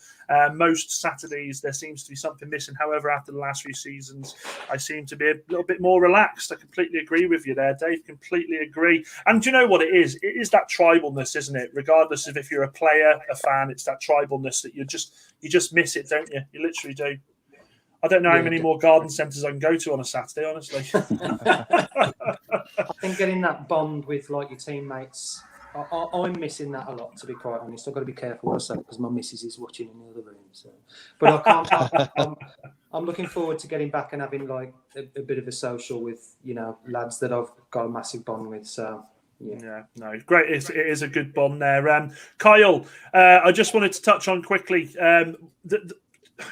Most Saturdays there seems to be something missing. However, after the last few seasons, I seem to be a little bit more relaxed. I completely agree with you there, Dave. Completely agree. And do you know what it is? It is that tribalness, isn't it? Regardless of if you're a player, a fan, it's that tribalness that you just miss it, don't you? You literally do. I don't know how many more garden centres I can go to on a Saturday, honestly. I think getting that bond with your teammates, I'm missing that a lot, to be quite honest. I've got to be careful what I say because my missus is watching in the other room. So, but I can't. I'm looking forward to getting back and having a bit of a social with lads that I've got a massive bond with. So. Yeah, no, great. It is a good bond there. Kyle, I just wanted to touch on quickly.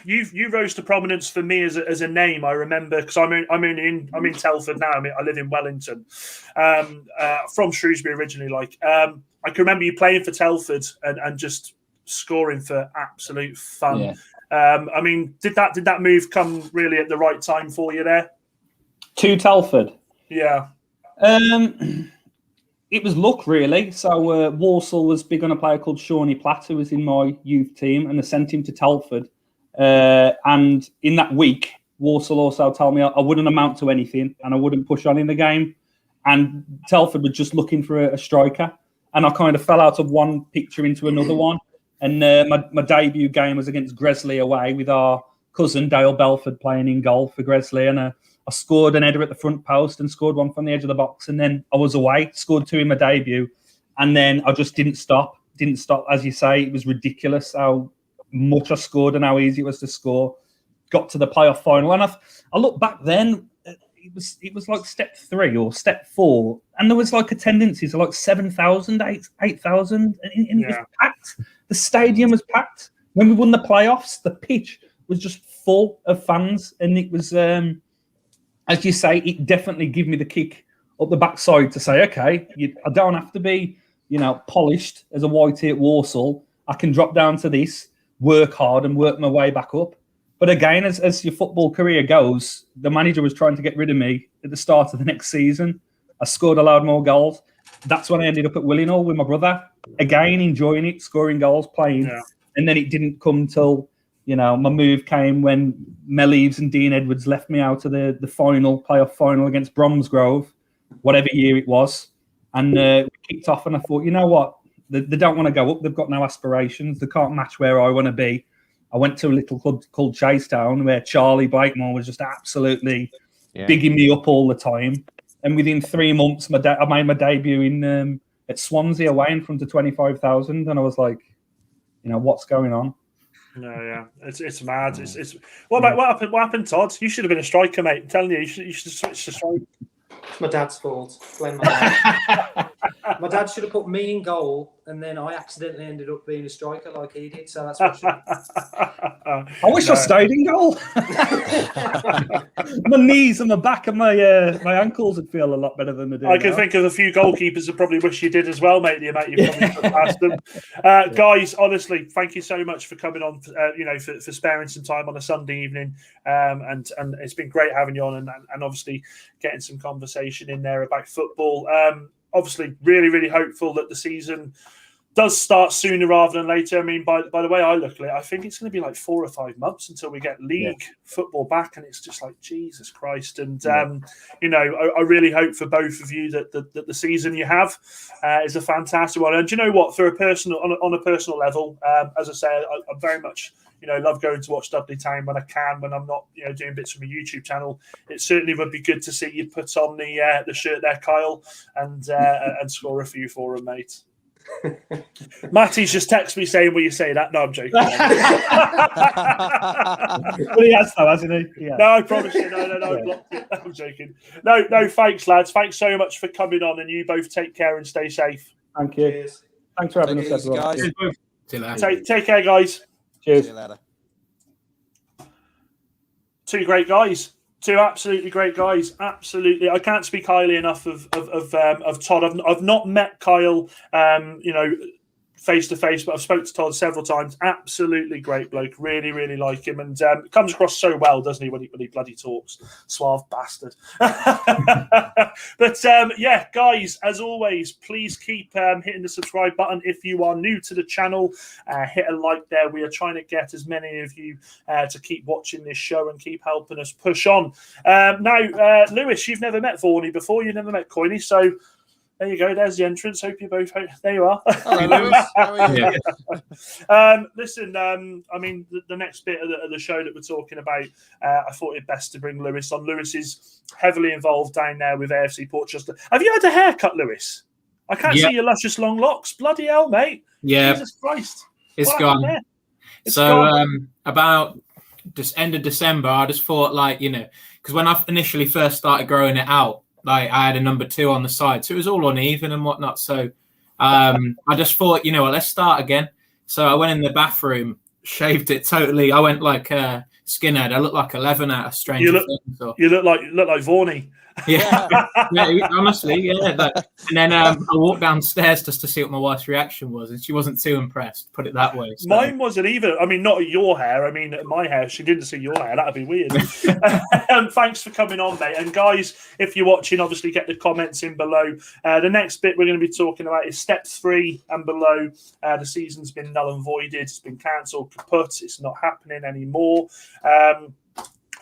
You rose to prominence for me as a name. I remember because I'm in Telford now. I live in Wellington, from Shrewsbury originally. I can remember you playing for Telford and just scoring for absolute fun. Yeah. Did that move come really at the right time for you there? To Telford, yeah. It was luck, really. So Walsall was big on a player called Shawnee Platt, who was in my youth team, and they sent him to Telford. And in that week, Walsall also told me I wouldn't amount to anything and I wouldn't push on in the game. And Telford were just looking for a striker. And I kind of fell out of one picture into another one. And my debut game was against Gresley away with our cousin Dale Belford playing in goal for Gresley. And I scored an header at the front post and scored one from the edge of the box. And then I was away, scored two in my debut. And then I just didn't stop. As you say, it was ridiculous how much I scored and how easy it was to score. Got to the playoff final. And I look back then, it was like step 3 or step 4. And there was attendances of 7,000, 8,000. And it was packed. The stadium was packed. When we won the playoffs, the pitch was just full of fans. And it was... as you say, it definitely gave me the kick up the backside to say, okay, I don't have to be, polished as a whitey at Walsall. I can drop down to this, work hard and work my way back up. But again, as your football career goes, the manager was trying to get rid of me at the start of the next season. I scored a load more goals. That's when I ended up at Willinghall with my brother. Again, enjoying it, scoring goals, playing. Yeah. And then it didn't come till... my move came when Mel Eves and Dean Edwards left me out of the playoff final against Bromsgrove, whatever year it was. And we kicked off and I thought, you know what? They don't want to go up. They've got no aspirations. They can't match where I want to be. I went to a little club called Chasetown where Charlie Blakemore was just absolutely bigging me up all the time. And within 3 months, I made my debut in at Swansea away in front of 25,000, and I was like, what's going on? No, yeah, it's mad. It's what happened, Todd? You should have been a striker, mate. I'm telling you, you should switch to striker. It's my dad's fault. Blame my dad. My dad should have put me in goal, and then I accidentally ended up being a striker like he did. So that's what I wish I stayed in goal. My knees and my back and my ankles would feel a lot better than they do. I can think of a few goalkeepers that probably wish you did as well, mate. The amount you've probably put past them. Guys, honestly, thank you so much for coming on. For sparing some time on a Sunday evening, and it's been great having you on, and obviously getting some conversation in there about football. Obviously, really, really hopeful that the season does start sooner rather than later. I mean, by the way I look at it, I think it's going to be like 4 or 5 months until we get league football back, and it's just like, Jesus Christ. And I really hope for both of you that the season you have is a fantastic one. And do you know what? For on a personal level, as I say, I very much love going to watch Dudley Town when I can, when I'm not doing bits from a YouTube channel. It certainly would be good to see you put on the shirt there, Kyle, and score a few for him, mate. Matty's just texted me saying, will you say that? No, I'm joking. Well, he has though, hasn't he? Yeah. No, I promise you. No, I'm joking. No, thanks, lads. Thanks so much for coming on, and you both take care and stay safe. Thank you. Cheers. Thanks for having us, everyone. Guys. See you later. Take care, guys. Cheers. See you later. Two great guys. Two absolutely great guys. Absolutely, I can't speak highly enough of Todd. I've not met Kyle, face to face, but I've spoken to Todd several times. Absolutely great bloke. Really, really like him, and comes across so well, doesn't he? When he bloody talks, suave bastard. But guys, as always, please keep hitting the subscribe button if you are new to the channel. Hit a like there. We are trying to get as many of you to keep watching this show and keep helping us push on. Now, Lewis, you've never met Vorney before. You've never met Coyney, so. There you go. There's the entrance. Hope you both. There you are. Hello, Lewis. How are you? Listen. I mean, the next bit of the show that we're talking about, I thought it best to bring Lewis on. Lewis is heavily involved down there with AFC Portchester. Have you had a haircut, Lewis? I can't see your luscious long locks. Bloody hell, mate! Yeah, Jesus Christ, it's gone. It's gone. About just end of December, I just thought, because when I initially first started growing it out. Like I had a number 2 on the side, so it was all uneven and whatnot. So I just thought, let's start again. So I went in the bathroom, shaved it totally. I went like skinhead. I looked like 11 out of Stranger Things. You look like Vorney. Yeah, honestly, yeah. And then I walked downstairs just to see what my wife's reaction was, and she wasn't too impressed. Put it that way. So. Mine wasn't either. I mean, not your hair. I mean, my hair. She didn't see your hair. That'd be weird. Thanks for coming on, mate. And guys, if you're watching, obviously get the comments in below. The next bit we're going to be talking about is step 3 and below. The season's been null and voided. It's been cancelled, kaput. It's not happening anymore.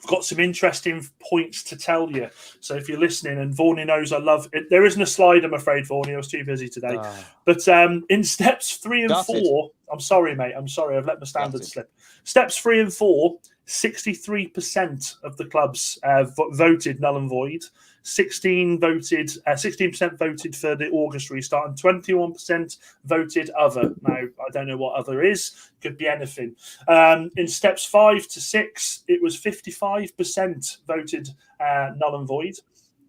Got some interesting points to tell you. So if you're listening, and Vorney knows I love it. There isn't a slide, I'm afraid, Vorney. I was too busy today. But in steps 3 and 4, I'm sorry, mate. I'm sorry. I've let my standards slip. Steps 3 and 4, 63% of the clubs voted null and void. 16% voted for the August restart, and 21% voted other. Now, I don't know what other is. Could be anything. In steps 5 to 6, it was 55% voted null and void,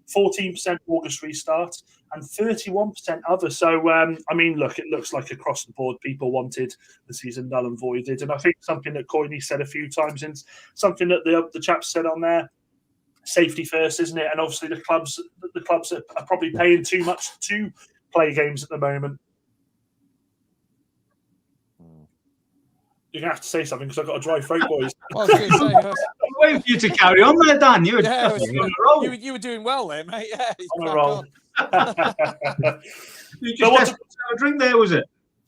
14% August restart, and 31% other. So, I mean, look, it looks like across the board, people wanted the season null and voided. And I think something that Coyney said a few times, and something that the chaps said on there, safety first, isn't it? And obviously the clubs are probably paying too much to play games at the moment. You're going to have to say something because I've got a dry throat, boys. Well, I was going to say, I'm waiting for you to carry on there, Dan. You were, you were doing well there, mate. Yeah, on a roll. You just had a drink there, was it?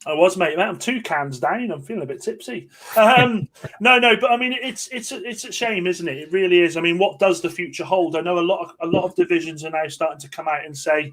I was, mate. I'm 2 cans down. I'm feeling a bit tipsy. No, but I mean, it's a shame, isn't it? It really is. I mean, what does the future hold? I know a lot of divisions are now starting to come out and say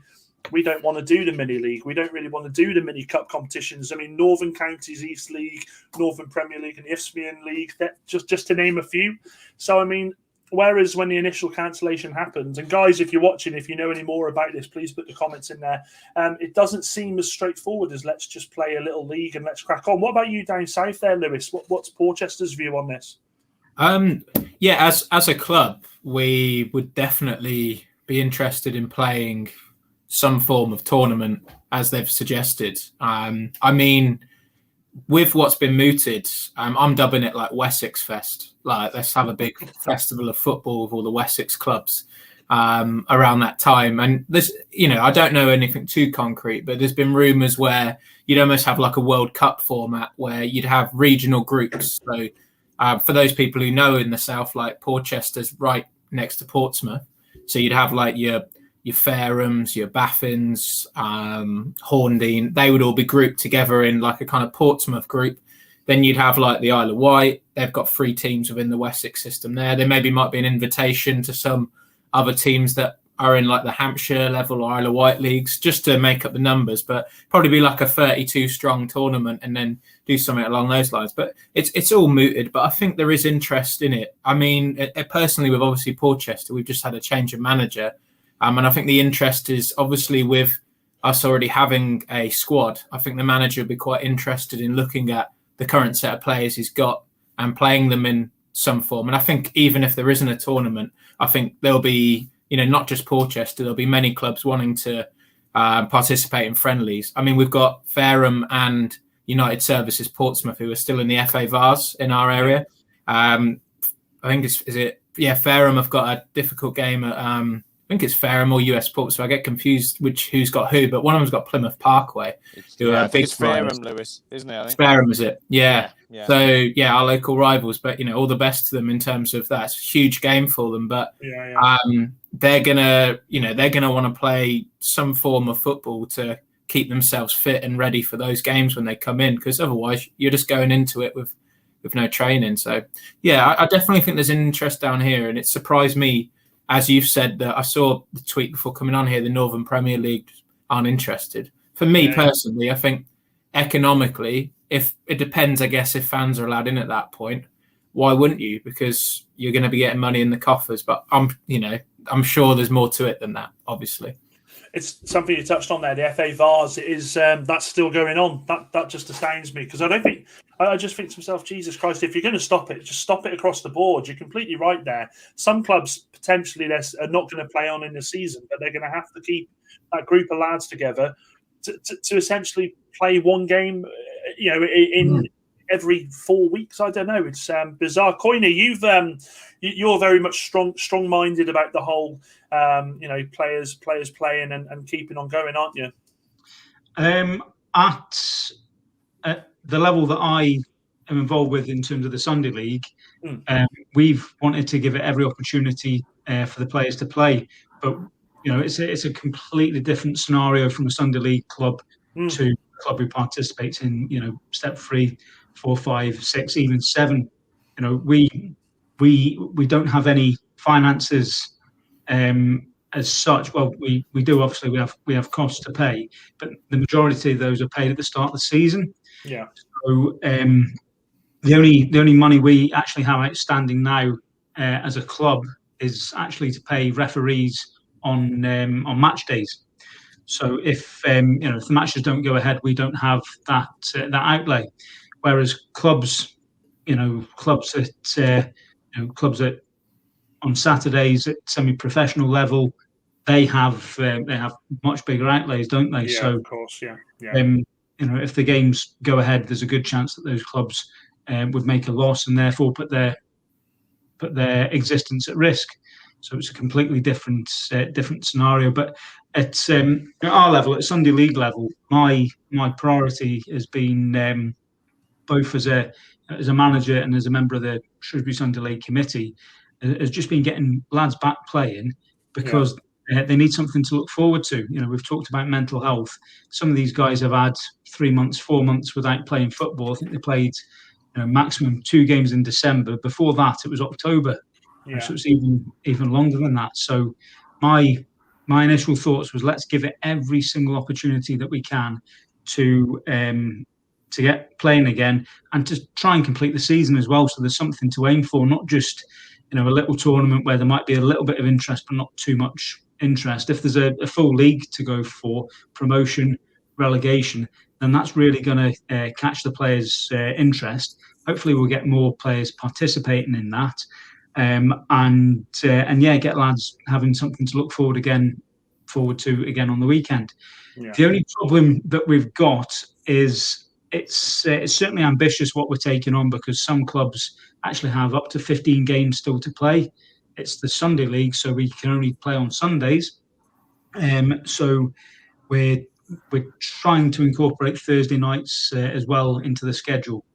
we don't want to do the mini league. We don't really want to do the mini cup competitions. I mean, Northern Counties East League, Northern Premier League, and the Isthmian League. That just to name a few. So I mean, Whereas when the initial cancellation happened, and guys, if you're watching, if you know any more about this, please put the comments in there. It doesn't seem as straightforward as let's just play a little league and let's crack on. What about you down south there, Lewis? What's Porchester's view on this? Yeah, as a club, we would definitely be interested in playing some form of tournament, as they've suggested. I mean, with what's been mooted, I'm dubbing it like Wessex Fest. Like, let's have a big festival of football with all the Wessex clubs around that time. And there's, I don't know anything too concrete, but there's been rumours where you'd almost have like a World Cup format where you'd have regional groups. So for those people who know in the south, like Porchester's right next to Portsmouth, so you'd have like your Farehams, your Baffins, Horndean, they would all be grouped together in like a kind of Portsmouth group. Then you'd have like the Isle of Wight. They've got 3 teams within the Wessex system there. There maybe might be an invitation to some other teams that are in like the Hampshire level or Isle of Wight leagues, just to make up the numbers, but probably be like a 32 strong tournament and then do something along those lines. But it's all mooted, but I think there is interest in it. I mean, personally, with obviously Porchester, we've just had a change of manager. And I think the interest is obviously with us already having a squad. I think the manager would be quite interested in looking at the current set of players he's got and playing them in some form. And I think even if there isn't a tournament, I think there'll be, not just Porchester, there'll be many clubs wanting to participate in friendlies. I mean, we've got Fareham and United Services Portsmouth who are still in the FA Vars in our area. I think Fareham have got a difficult game at I think it's Fareham or US Port, so I get confused who's got who, but one of them's got Plymouth Parkway. I think it's Fareham, Lewis, isn't it? I think. It's Fareham, is it? Yeah. Yeah. So, our local rivals, but, all the best to them in terms of that. It's a huge game for them, but they're going to want to play some form of football to keep themselves fit and ready for those games when they come in, because otherwise you're just going into it with no training. So, I definitely think there's an interest down here, and it surprised me, as you've said, that I saw the tweet before coming on here, the Northern Premier League aren't interested. For me personally, I think economically, if it depends, I guess, if fans are allowed in at that point, why wouldn't you? Because you're going to be getting money in the coffers. But I'm sure there's more to it than that, obviously. It's something you touched on there. The FA Vars is that's still going on. That just astounds me, because I just think to myself, Jesus Christ, if you're going to stop it, just stop it across the board. You're completely right there. Some clubs potentially are not going to play on in the season, but they're going to have to keep that group of lads together to essentially play one game, in every 4 weeks. I don't know. It's bizarre. Coyney, you're very much strong-minded about the whole, players playing and keeping on going, aren't you? At the level that I am involved with in terms of the Sunday League, we've wanted to give it every opportunity for the players to play. But it's a completely different scenario from a Sunday League club to a club who participates in step 3, 4, 5, 6, even 7. We don't have any finances as such. Well, we do, obviously we have costs to pay, but the majority of those are paid at the start of the season. Yeah. So the only money we actually have outstanding now as a club is actually to pay referees on match days. So if the matches don't go ahead, we don't have that outlay. Whereas clubs that on Saturdays at semi-professional level, they have much bigger outlays, don't they? Yeah, so of course, yeah. If the games go ahead, there's a good chance that those clubs would make a loss and therefore put their existence at risk. So it's a completely different scenario. But at our level, at Sunday League level, my priority has been both as a manager and as a member of the Shrewsbury Sunday League committee, has just been getting lads back playing, because they need something to look forward to. We've talked about mental health. Some of these guys have had 3 months, 4 months without playing football. I think they played maximum 2 games in December. Before that, it was October. Yeah. So it's even longer than that. So my initial thoughts was, let's give it every single opportunity that we can to get playing again, and to try and complete the season as well. So there's something to aim for, not just a little tournament where there might be a little bit of interest, but not too much interest. If there's a full league to go for, promotion, relegation, then that's really going to catch the players' interest. Hopefully, we'll get more players participating in that, and get lads having something to look forward to again on the weekend. Yeah. The only problem that we've got is it's certainly ambitious what we're taking on, because some clubs actually have up to 15 games still to play. It's the Sunday league, so we can only play on Sundays. So we're trying to incorporate Thursday nights as well into the schedule.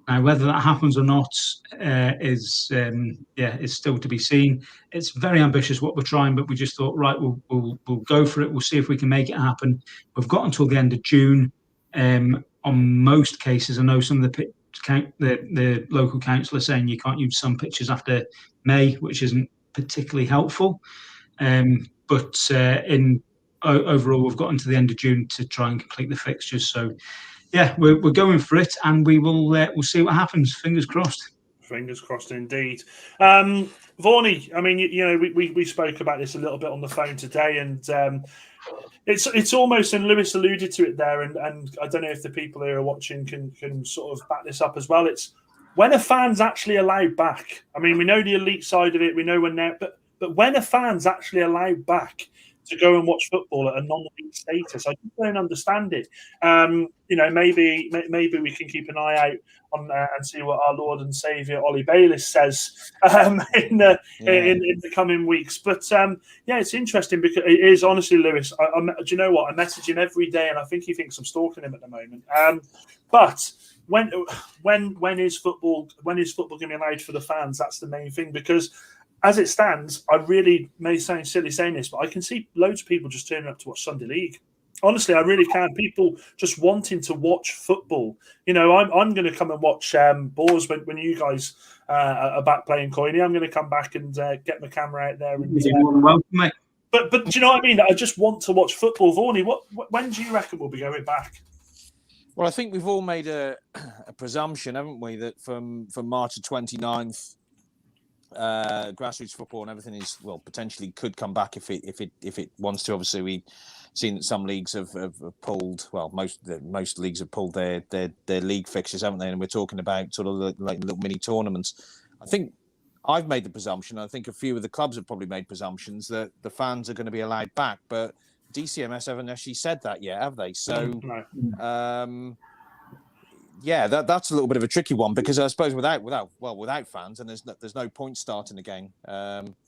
Now, whether that happens or not is still to be seen. It's very ambitious what we're trying, but we just thought, right, we'll go for it. We'll see if we can make it happen. We've got until the end of June. On most cases, I know some of the local council are saying you can't use some pitches after May, which isn't particularly helpful. But overall, we've got until the end of June to try and complete the fixtures. So, yeah, we're going for it, and we'll see what happens. Fingers crossed. Fingers crossed, indeed. Vorney, I mean, we spoke about this a little bit on the phone today, and it's almost, and Lewis alluded to it there, and I don't know if the people who are watching can sort of back this up as well. It's when are fans actually allowed back? I mean, we know the elite side of it, we know when they're, but when are fans actually allowed back to go and watch football at a non-elite status? I just don't understand it. Maybe we can keep an eye out on and see what our Lord and Saviour Ollie Bayliss says in the coming weeks. But it's interesting, because it is, honestly, Lewis. Do you know what? I message him every day, and I think he thinks I'm stalking him at the moment. But when is football going to be allowed for the fans? That's the main thing, because as it stands, I really may sound silly saying this, but I can see loads of people just turning up to watch Sunday League. Honestly, I really can. People just wanting to watch football. I'm going to come and watch Boars when you guys are back playing Coyney. I'm going to come back and get my camera out there. And, welcome, mate. But do you know what I mean? I just want to watch football. Vorney, when do you reckon we'll be going back? Well, I think we've all made a presumption, haven't we, that from March the 29th, grassroots football and everything potentially could come back if it wants to. Obviously, we've seen that some leagues have pulled. Well, most leagues have pulled their league fixtures, haven't they? And we're talking about sort of like little mini tournaments. I think I've made the presumption. I think a few of the clubs have probably made presumptions that the fans are going to be allowed back, but DCMS haven't actually said that yet, have they? So, that's a little bit of a tricky one, because I suppose without fans, and there's no point starting again.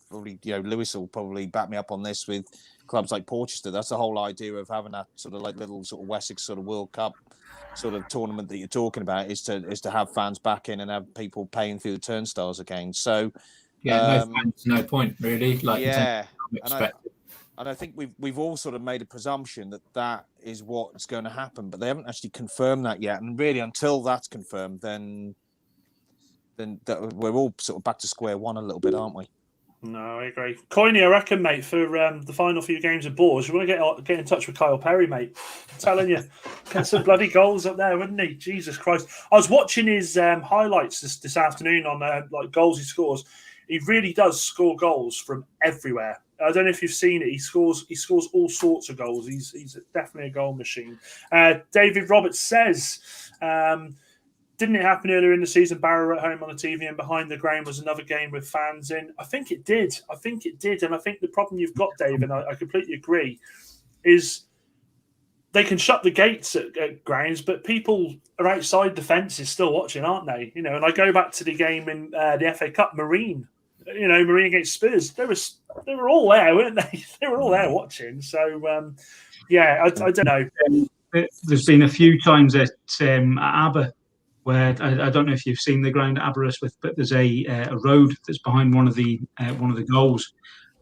Probably, Lewis will probably back me up on this with clubs like Portchester. That's the whole idea of having that sort of like little sort of Wessex sort of World Cup sort of tournament that you're talking about, is to have fans back in and have people paying through the turnstiles again. So no point really. And I think we've all sort of made a presumption that is what's going to happen, but they haven't actually confirmed that yet. And really, until that's confirmed, then we're all sort of back to square one a little bit, aren't we? No, I agree. Coyney, I reckon, mate, for the final few games of Boars, you want to get in touch with Kyle Perry, mate. I'm telling you, get some bloody goals up there, wouldn't he? Jesus Christ! I was watching his highlights this afternoon on like goals he scores. He really does score goals from everywhere. I don't know if you've seen it. He scores all sorts of goals. He's definitely a goal machine. David Roberts says, didn't it happen earlier in the season? Barrow at home on the TV and behind the ground was another game with fans in. I think it did. And I think the problem you've got, Dave, and I completely agree, is they can shut the gates at grounds, but people are outside the fences still watching, aren't they? And I go back to the game in the FA Cup, Marine against Spurs. They were all there, weren't they? They were all there watching. So, I don't know. There's been a few times at Aber where I don't know if you've seen the ground at Aberystwyth, but there's a road that's behind one of the goals,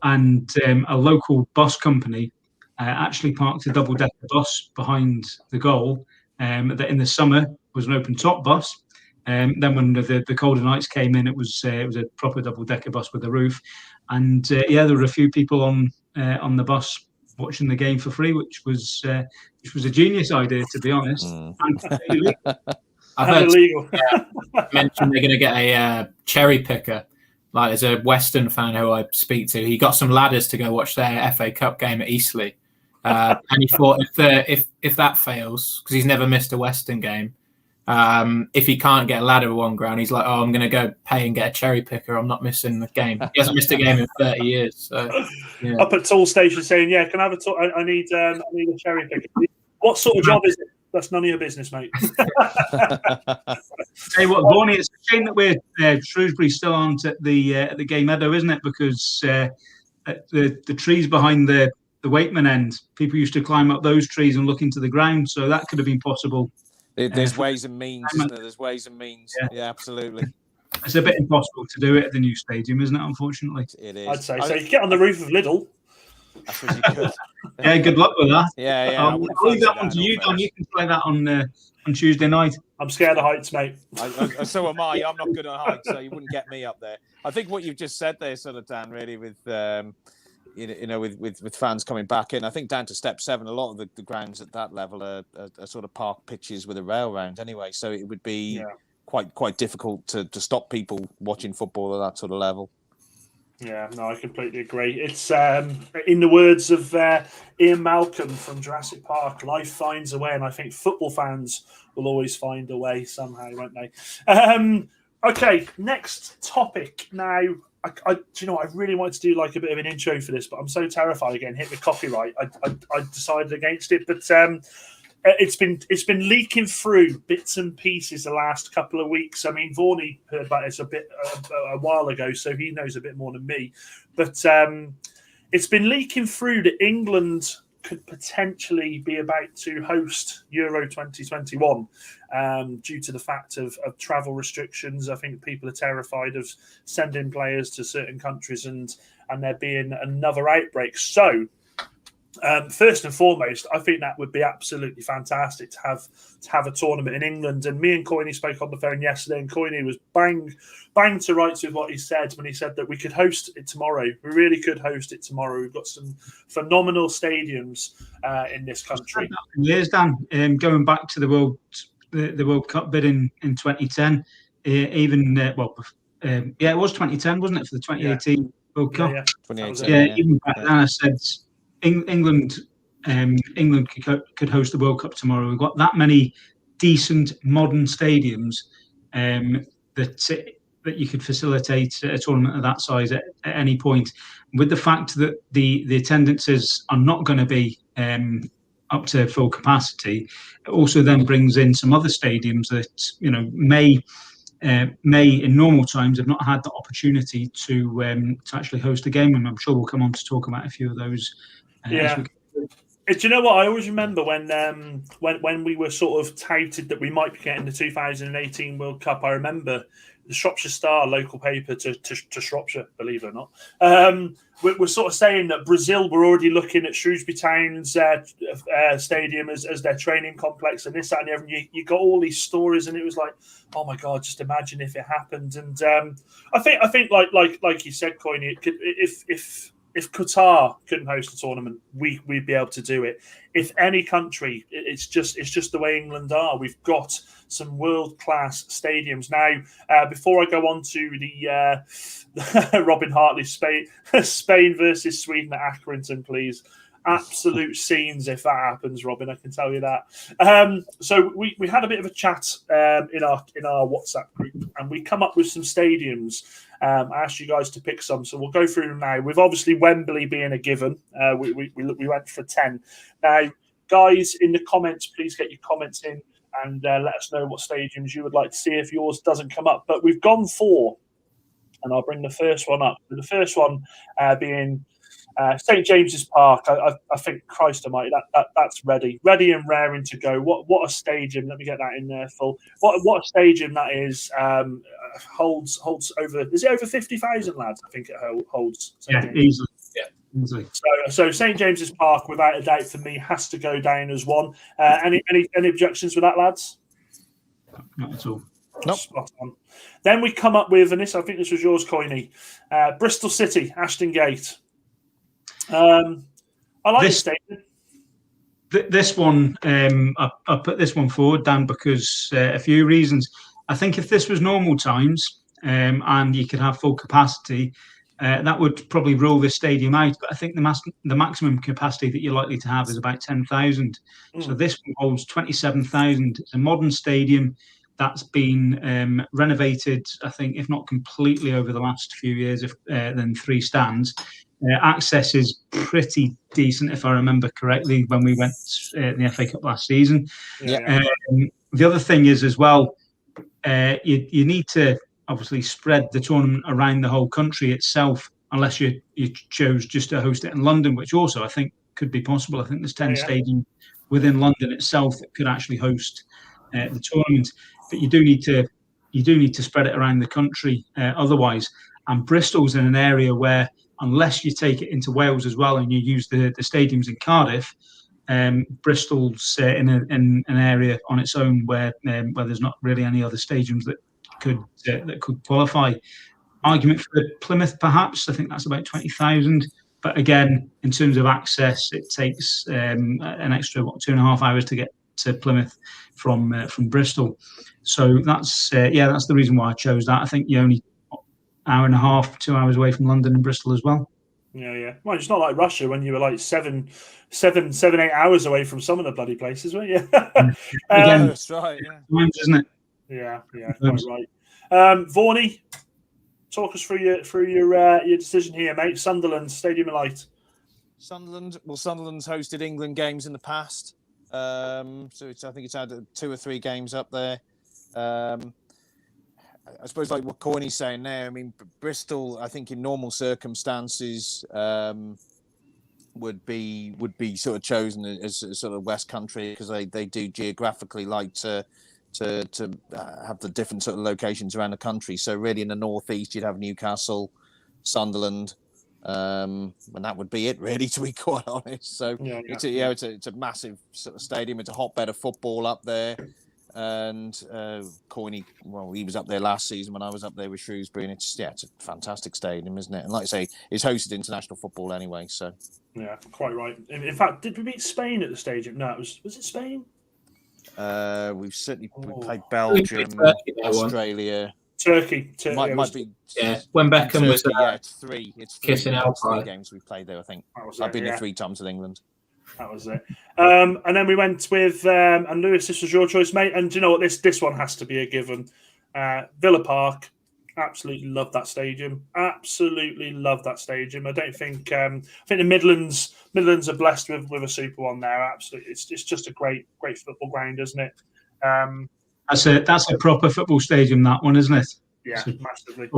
and a local bus company actually parked a double-decker bus behind the goal. That in the summer was an open-top bus. Then when the colder nights came in, it was a proper double-decker bus with a roof, and there were a few people on the bus watching the game for free, which was a genius idea, to be honest. I've heard illegal. Mentioned they're going to get a cherry picker Like, there's a Western fan who I speak to. He got some ladders to go watch their FA Cup game at Eastleigh, and he thought if that fails, because he's never missed a Western game, if he can't get a ladder at one ground, he's like, "Oh, I'm going to go pay and get a cherry picker. I'm not missing the game." He hasn't missed a game in 30 years. So, yeah. Up at Tool Station saying, "Yeah, can I have a tool? I need a cherry picker." What sort of job is it? That's none of your business, mate. Say what, Bonnie, it's a shame that we're Shrewsbury still aren't at the Gay Meadow, isn't it? Because the trees behind the Wakeman end, people used to climb up those trees and look into the ground, so that could have been possible. There's ways and means, isn't there? There's ways and means. Yeah, absolutely. It's a bit impossible to do it at the new stadium, isn't it? Unfortunately, it is. I'd say so. You can get on the roof of Lidl. I suppose you could. Yeah, good luck with that. Yeah. I'll leave that one to you, Don. You can try that on Tuesday night. I'm scared of heights, mate. So am I. I'm not good at heights, so you wouldn't get me up there. I think what you've just said there, sort of, Dan, really, with with fans coming back in. I think down to step 7, a lot of the grounds at that level are sort of park pitches with a rail round anyway. So it would be quite difficult to stop people watching football at that sort of level. Yeah, no, I completely agree. It's in the words of Ian Malcolm from Jurassic Park, life finds a way, and I think football fans will always find a way somehow, won't they? Okay, next topic. Now, do you know what? I really wanted to do like a bit of an intro for this, but I'm so terrified again, hit the copyright. I decided against it, but it's been leaking through bits and pieces the last couple of weeks. I mean, Vorney heard about this a while ago, so he knows a bit more than me. But it's been leaking through that England could potentially be about to host Euro 2021 due to the fact of travel restrictions. I think people are terrified of sending players to certain countries and there being another outbreak. So, first and foremost, I think that would be absolutely fantastic to have a tournament in England. And me and Coyney spoke on the phone yesterday, and Coyney was bang to rights with what he said when he said that we could host it tomorrow. We really could host it tomorrow. We've got some phenomenal stadiums in this country. Years, Dan, going back to the World Cup bid in 2010, it was 2010, wasn't it, for the 2018 World Cup? Yeah. 2018. Even back then, I said England could host the World Cup tomorrow. We've got that many decent modern stadiums that you could facilitate a tournament of that size at any point. With the fact that the attendances are not going to be up to full capacity, it also then brings in some other stadiums that may in normal times have not had the opportunity to actually host a game, and I'm sure we'll come on to talk about a few of those. Do you know what? I always remember when we were sort of touted that we might be getting the 2018 World Cup. I remember the Shropshire Star, local paper to Shropshire, believe it or not, we're sort of saying that Brazil were already looking at Shrewsbury Town's stadium as their training complex, and this, that, and the other. And you got all these stories, and it was like, oh my God, just imagine if it happened. And I think like you said, Coyney, it could, if Qatar couldn't host a tournament, we'd be able to do it. If any country, it's just the way England are. We've got some world-class stadiums. Now, before I go on to the Robin Hartley Spain versus Sweden at Accrington, please. Absolute scenes if that happens, Robin. I can tell you that. So we had a bit of a chat in our WhatsApp group, and we come up with some stadiums. I asked you guys to pick some, so we'll go through them now. With obviously Wembley being a given, we went for 10. Now, guys, in the comments, please get your comments in and let us know what stadiums you would like to see if yours doesn't come up. But we've gone 4, and I'll bring the first one up. The first one being St James's Park. I think, Christ almighty, that's ready and raring to go. What a stadium! Let me get that in there full. What a stadium that is. Holds over. Is it over 50,000 lads? I think it holds. Easily. Yeah, easily. So St James's Park, without a doubt, for me, has to go down as one. Any objections with that, lads? Not at all. Nope. Spot on. Then we come up with, and I think this was yours, Coyney. Bristol City, Ashton Gate. I like this stadium. This one, I put this one forward, Dan, because a few reasons. I think if this was normal times, and you could have full capacity, that would probably rule this stadium out. But I think the maximum capacity that you're likely to have is about 10,000. So this one holds 27,000. It's a modern stadium that's been renovated, I think, if not completely over the last few years, then 3 stands. Access is pretty decent, if I remember correctly, when we went in the FA Cup last season. The other thing is as well, you need to obviously spread the tournament around the whole country itself, unless you chose just to host it in London, which also I think could be possible. I think there's 10 stadiums within London itself that could actually host the tournament, but you do need to spread it around the country otherwise. And Bristol's in an area where, unless you take it into Wales as well and you use the stadiums in Cardiff, Bristol's in an area on its own where there's not really any other stadiums that could qualify. Argument for Plymouth, perhaps. I think that's about 20,000. But again, in terms of access, it takes an extra 2.5 hours to get to Plymouth from Bristol. So that's the reason why I chose that. I think you're only hour and a half, 2 hours away from London and Bristol as well. Yeah. Well, it's not like Russia when you were like 7, 8 hours away from some of the bloody places, weren't you? Again, that's right. isn't it? Yeah, quite right. Vorney, talk us through your decision here, mate. Sunderland, Stadium of Light. Sunderland's hosted England games in the past. I think it's had 2 or 3 games up there. I suppose like what Coyney's saying there. I mean, Bristol, I think in normal circumstances, would be sort of chosen as sort of West Country, because they do geographically like to have the different sort of locations around the country. So really in the northeast, you'd have Newcastle, Sunderland, and that would be it really, to be quite honest. So it's a massive sort of stadium. It's a hotbed of football up there. And Coyney, well, he was up there last season when I was up there with Shrewsbury, and it's a fantastic stadium, isn't it? And like I say, it's hosted international football anyway. So yeah, quite right. In fact, did we beat Spain at the stadium? No, was it Spain? We played Belgium, Australia, Turkey. Might be. Yeah, when Beckham was it's three kissing three games we've played there. I think I've been there 3 times with England. That was it. And then we went with and Lewis. This was your choice, mate. And do you know what? This one has to be a given. Villa Park. Absolutely love that stadium. Absolutely love that stadium. I don't think I think the Midlands are blessed with a super one there. Absolutely, it's just a great football ground, isn't it? That's a proper football stadium, that one, isn't it? Yeah, massively.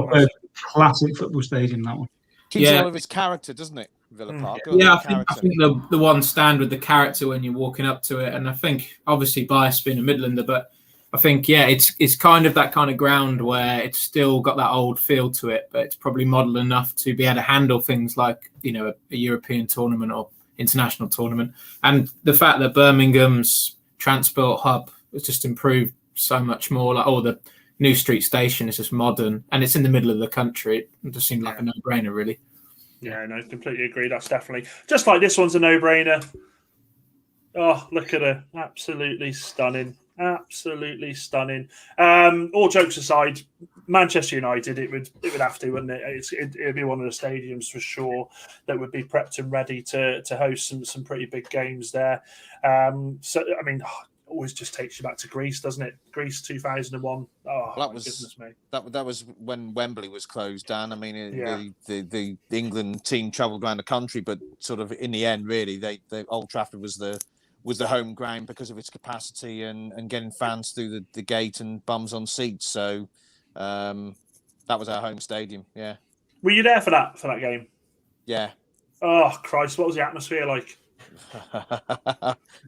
Classic football stadium, that one. Keeps all of its character, doesn't it? Villa Park. Yeah, I think the one stand with the character when you're walking up to it, and I think obviously bias being a Midlander, but I think it's kind of that kind of ground where it's still got that old feel to it, but it's probably modern enough to be able to handle things like a European tournament or international tournament. And the fact that Birmingham's transport hub has just improved so much more, like the New Street Station is just modern and it's in the middle of the country. It just seemed like a no-brainer, really. Yeah, no, completely agree. That's definitely just like this one's a no-brainer. Oh, look at her! Absolutely stunning. Absolutely stunning. All jokes aside, Manchester United, it would have to, wouldn't it? It'd be one of the stadiums for sure that would be prepped and ready to host some pretty big games there. So I mean, always just takes you back to Greece, doesn't it? Greece 2001. Oh, well, that was when Wembley was closed down. I mean, the England team travelled around the country, but sort of in the end, really, they Old Trafford was the home ground because of its capacity and getting fans through the gate and bums on seats. So that was our home stadium. Yeah. Were you there for that game? Yeah. Oh Christ! What was the atmosphere like?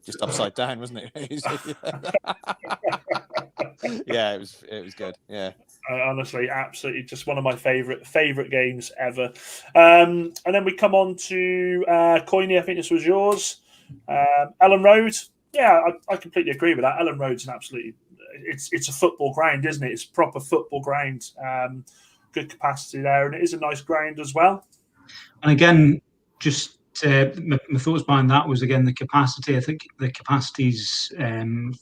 Just upside down, wasn't it? Yeah, it was good. Yeah. Honestly, absolutely, just one of my favorite games ever. And then we come on to Coyney. I think this was yours. Ellen Road. Yeah, I completely agree with that. Ellen Road's an absolutely. It's a football ground, isn't it? It's a proper football ground. Good capacity there, and it is a nice ground as well. And again, just my thoughts behind that was, again, the capacity. I think the capacity's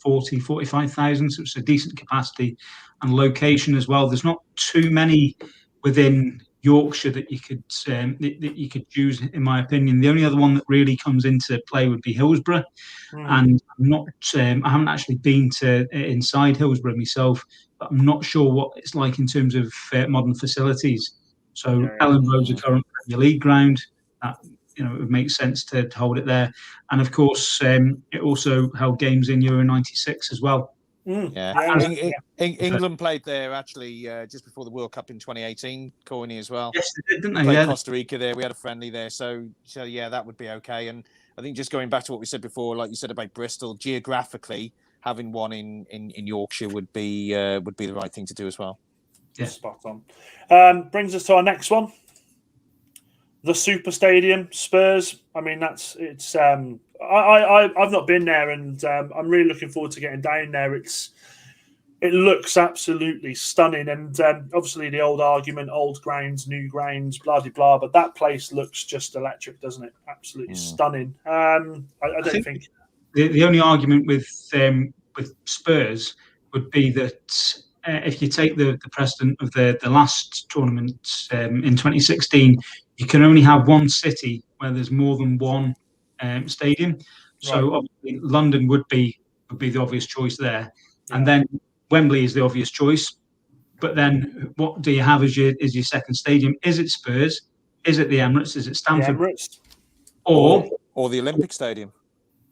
45,000, so it's a decent capacity, and location as well. There's not too many within Yorkshire that you could choose, in my opinion. The only other one that really comes into play would be Hillsborough, and I haven't actually been to inside Hillsborough myself, but I'm not sure what it's like in terms of modern facilities. So Ellen Road's a current Premier League ground. That, it would make sense to hold it there, and of course it also held games in Euro '96 as well. England played there actually just before the World Cup in 2018. Coyney as well. Yes, they did, didn't they? Played Yeah. Costa Rica there. We had a friendly there, so yeah, that would be okay. And I think just going back to what we said before, like you said about Bristol, geographically having one in Yorkshire would be the right thing to do as well. Yeah, spot on. Brings us to our next one. The Super Stadium, Spurs. I mean, it's. I've not been there, and I'm really looking forward to getting down there. It looks absolutely stunning, and obviously the old argument: old grounds, new grounds, blah blah blah. But that place looks just electric, doesn't it? Absolutely stunning. I don't think the only argument with Spurs would be that if you take the precedent of the last tournament in 2016. You can only have one city where there's more than one stadium. So obviously London would be the obvious choice there. Yeah. And then Wembley is the obvious choice. But then what do you have as your second stadium? Is it Spurs? Is it the Emirates? Is it Stamford? Emirates. Or the Olympic Stadium.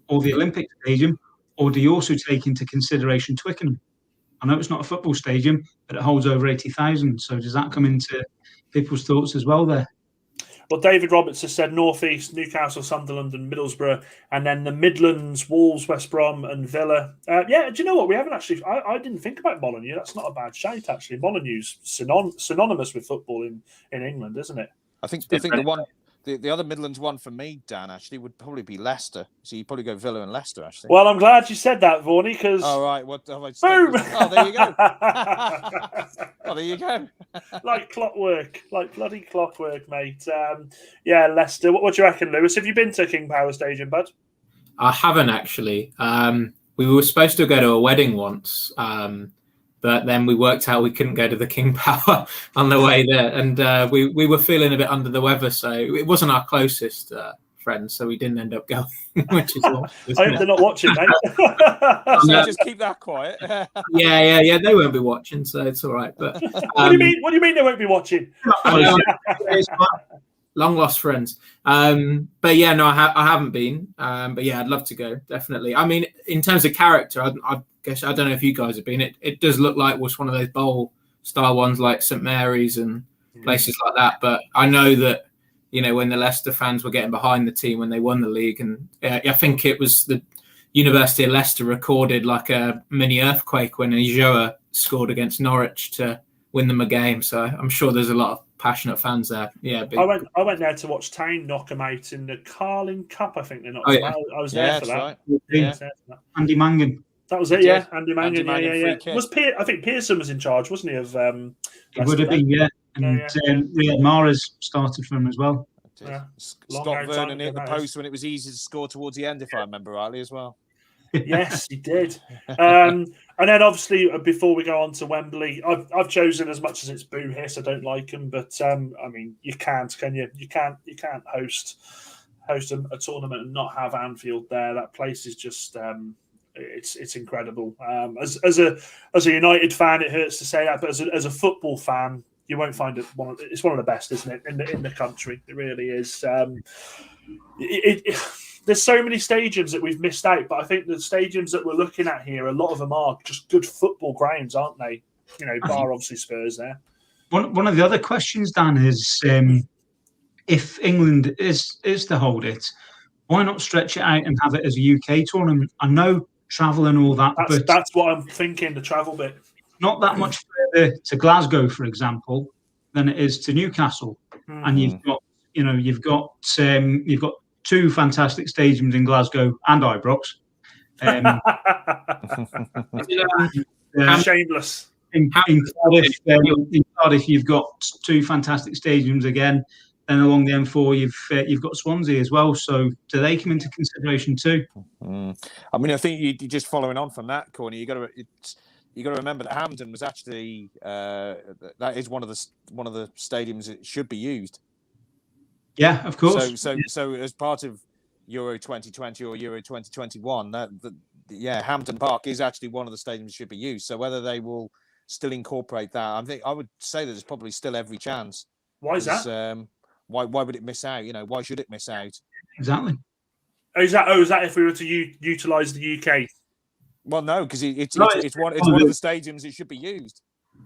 Or the Olympic Stadium. Or do you also take into consideration Twickenham? I know it's not a football stadium, but it holds over 80,000. So does that come into people's thoughts as well there? Well, David Roberts has said North East, Newcastle, Sunderland and Middlesbrough, and then the Midlands, Wolves, West Brom and Villa. Do you know what? We haven't actually... I didn't think about Molineux. That's not a bad shout, actually. Molineux's synonymous with football in England, isn't it? I think the other Midlands one for me, Dan, actually, would probably be Leicester. So you'd probably go Villa and Leicester, actually. Well, I'm glad you said that, Vorney, because... Oh, right. Boom! Oh, there you go. Oh, there you go. Like clockwork. Like bloody clockwork, mate. Leicester. What do you reckon, Lewis? Have you been to King Power Stadium, bud? I haven't, actually. We were supposed to go to a wedding once, but then we worked out we couldn't go to the King Power on the way there. And we were feeling a bit under the weather, so it wasn't our closest friends, so we didn't end up going, which is what, I hope they're not watching, mate. So just keep that quiet. Yeah, they won't be watching, so it's all right. But What do you mean they won't be watching? Long lost friends. But yeah, no, I haven't been. But yeah, I'd love to go, definitely. I mean, in terms of character, I guess I don't know if you guys have been. It does look like was one of those bowl style ones like St Mary's and places like that. But I know that, when the Leicester fans were getting behind the team when they won the league, and I think it was the University of Leicester recorded like a mini earthquake when Ijoa scored against Norwich to win them a game. So I'm sure there's a lot of passionate fans there. Yeah, I went there to watch Tyne knock them out in the Carling Cup. I think they knocked them out. I was there for that. Right. Yeah. Andy Mangan. That was it, yeah. Andy Mangan, yeah. I think Pearson was in charge, wasn't he? Of it would have been, yeah. And Riyad Mahrez started for him as well. Yeah. Scott Vernon hit the post when it was easy to score towards the end, if I remember rightly, as well. Yes, he did. And then obviously, before we go on to Wembley, I've chosen, as much as it's boo hiss, I don't like them, but I mean, you can't, can you? You can't host a tournament and not have Anfield there. That place is just it's incredible. As a United fan, it hurts to say that, but as a football fan, you won't find it it's one of the best, isn't it, in the country? It really is. There's so many stadiums that we've missed out, but I think the stadiums that we're looking at here, a lot of them are just good football grounds, aren't they? Bar obviously Spurs there. One of the other questions, Dan, is if England is to hold it, why not stretch it out and have it as a UK tournament? I know travel and all that, but that's what I'm thinking. The travel bit, not that much further to Glasgow, for example, than it is to Newcastle, and you've got two fantastic stadiums in Glasgow and Ibrox. Shameless. In Cardiff, you've got two fantastic stadiums again. then along the M4, you've got Swansea as well. So do they come into consideration too? I mean, I think you just following on from that, Coyney. You got to remember that Hampden was actually that is one of the stadiums that should be used. Yeah, of course. So as part of Euro 2020 or Euro 2021, Hampden Park is actually one of the stadiums that should be used. So whether they will still incorporate that, I would say that there's probably still every chance. Why is that? Why would it miss out? Why should it miss out? Exactly. Is that if we were to utilise the UK? Well, no, because it's one of the stadiums that should be used.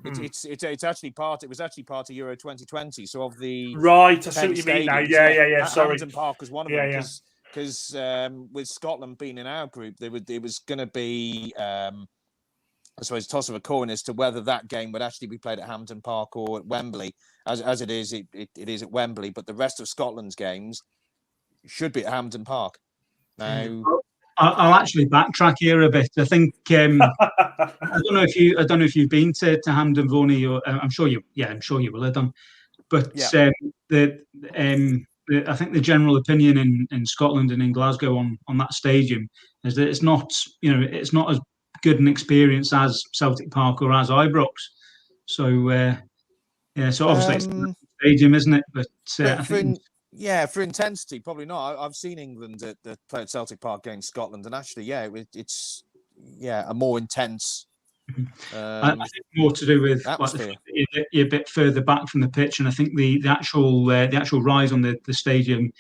It's actually part. It was actually part of Euro 2020. So of the right, I see what you mean now. Yeah. Sorry, Hampden Park was one of them because with Scotland being in our group, it was going to be. I suppose toss of a coin as to whether that game would actually be played at Hampden Park or at Wembley. As it is, it is at Wembley, but the rest of Scotland's games should be at Hampden Park. Now, I'll actually backtrack here a bit. I think I don't know if you've been to Hampden, Voney, or I'm sure you will have done. But I think the general opinion in Scotland and in Glasgow on that stadium is that it's not as good an experience as Celtic Park or as Ibrox. So so obviously it's the stadium, isn't it? But I think for intensity, probably not. I've seen England that play at Celtic Park against Scotland, and actually, it's a more intense. I think more to do with you're a bit further back from the pitch, and I think the actual rise on the stadium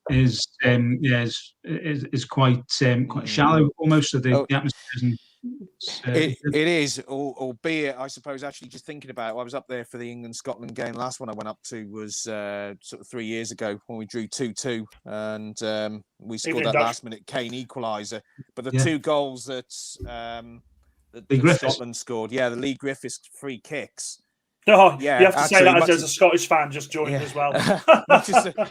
is quite shallow almost. So the atmosphere isn't. It is, albeit I suppose actually just thinking about it, I was up there for the England-Scotland game. Last one I went up to was sort of 3 years ago when we drew 2-2 and we scored that last-minute Kane equaliser. But the two goals that Scotland scored, the Lee Griffiths free kicks. Oh, you have to say that as a Scottish fan just joined as well.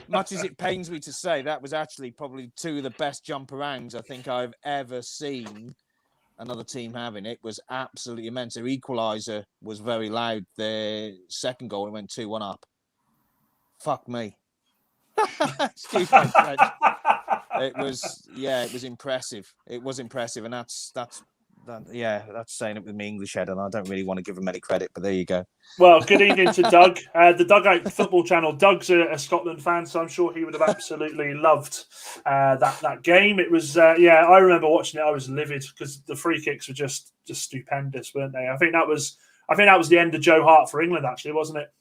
much as it pains me to say, that was actually probably two of the best jump arounds I think I've ever seen another team having. It was absolutely immense. Their equaliser was very loud. Their second goal went 2-1 up. Fuck me. Excuse my French. It was impressive. It was impressive, and that's saying it with me English head, and I don't really want to give him any credit, but there you go. Well, good evening to Doug, the Dugout Football Channel. Doug's a Scotland fan, so I'm sure he would have absolutely loved that game. It was, I remember watching it. I was livid because the free kicks were just stupendous, weren't they? I think that was the end of Joe Hart for England, actually, wasn't it?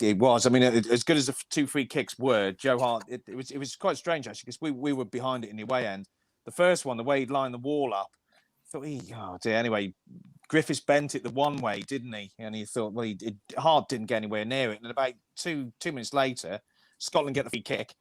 It was. I mean, as good as the two free kicks were, Joe Hart. It was quite strange actually because we were behind it in the away end. The first one, the way he'd lined the wall up. Thought, anyway, Griffiths bent it the one way, didn't he? And he thought, well, Hart didn't get anywhere near it. And about two minutes later, Scotland get the free kick,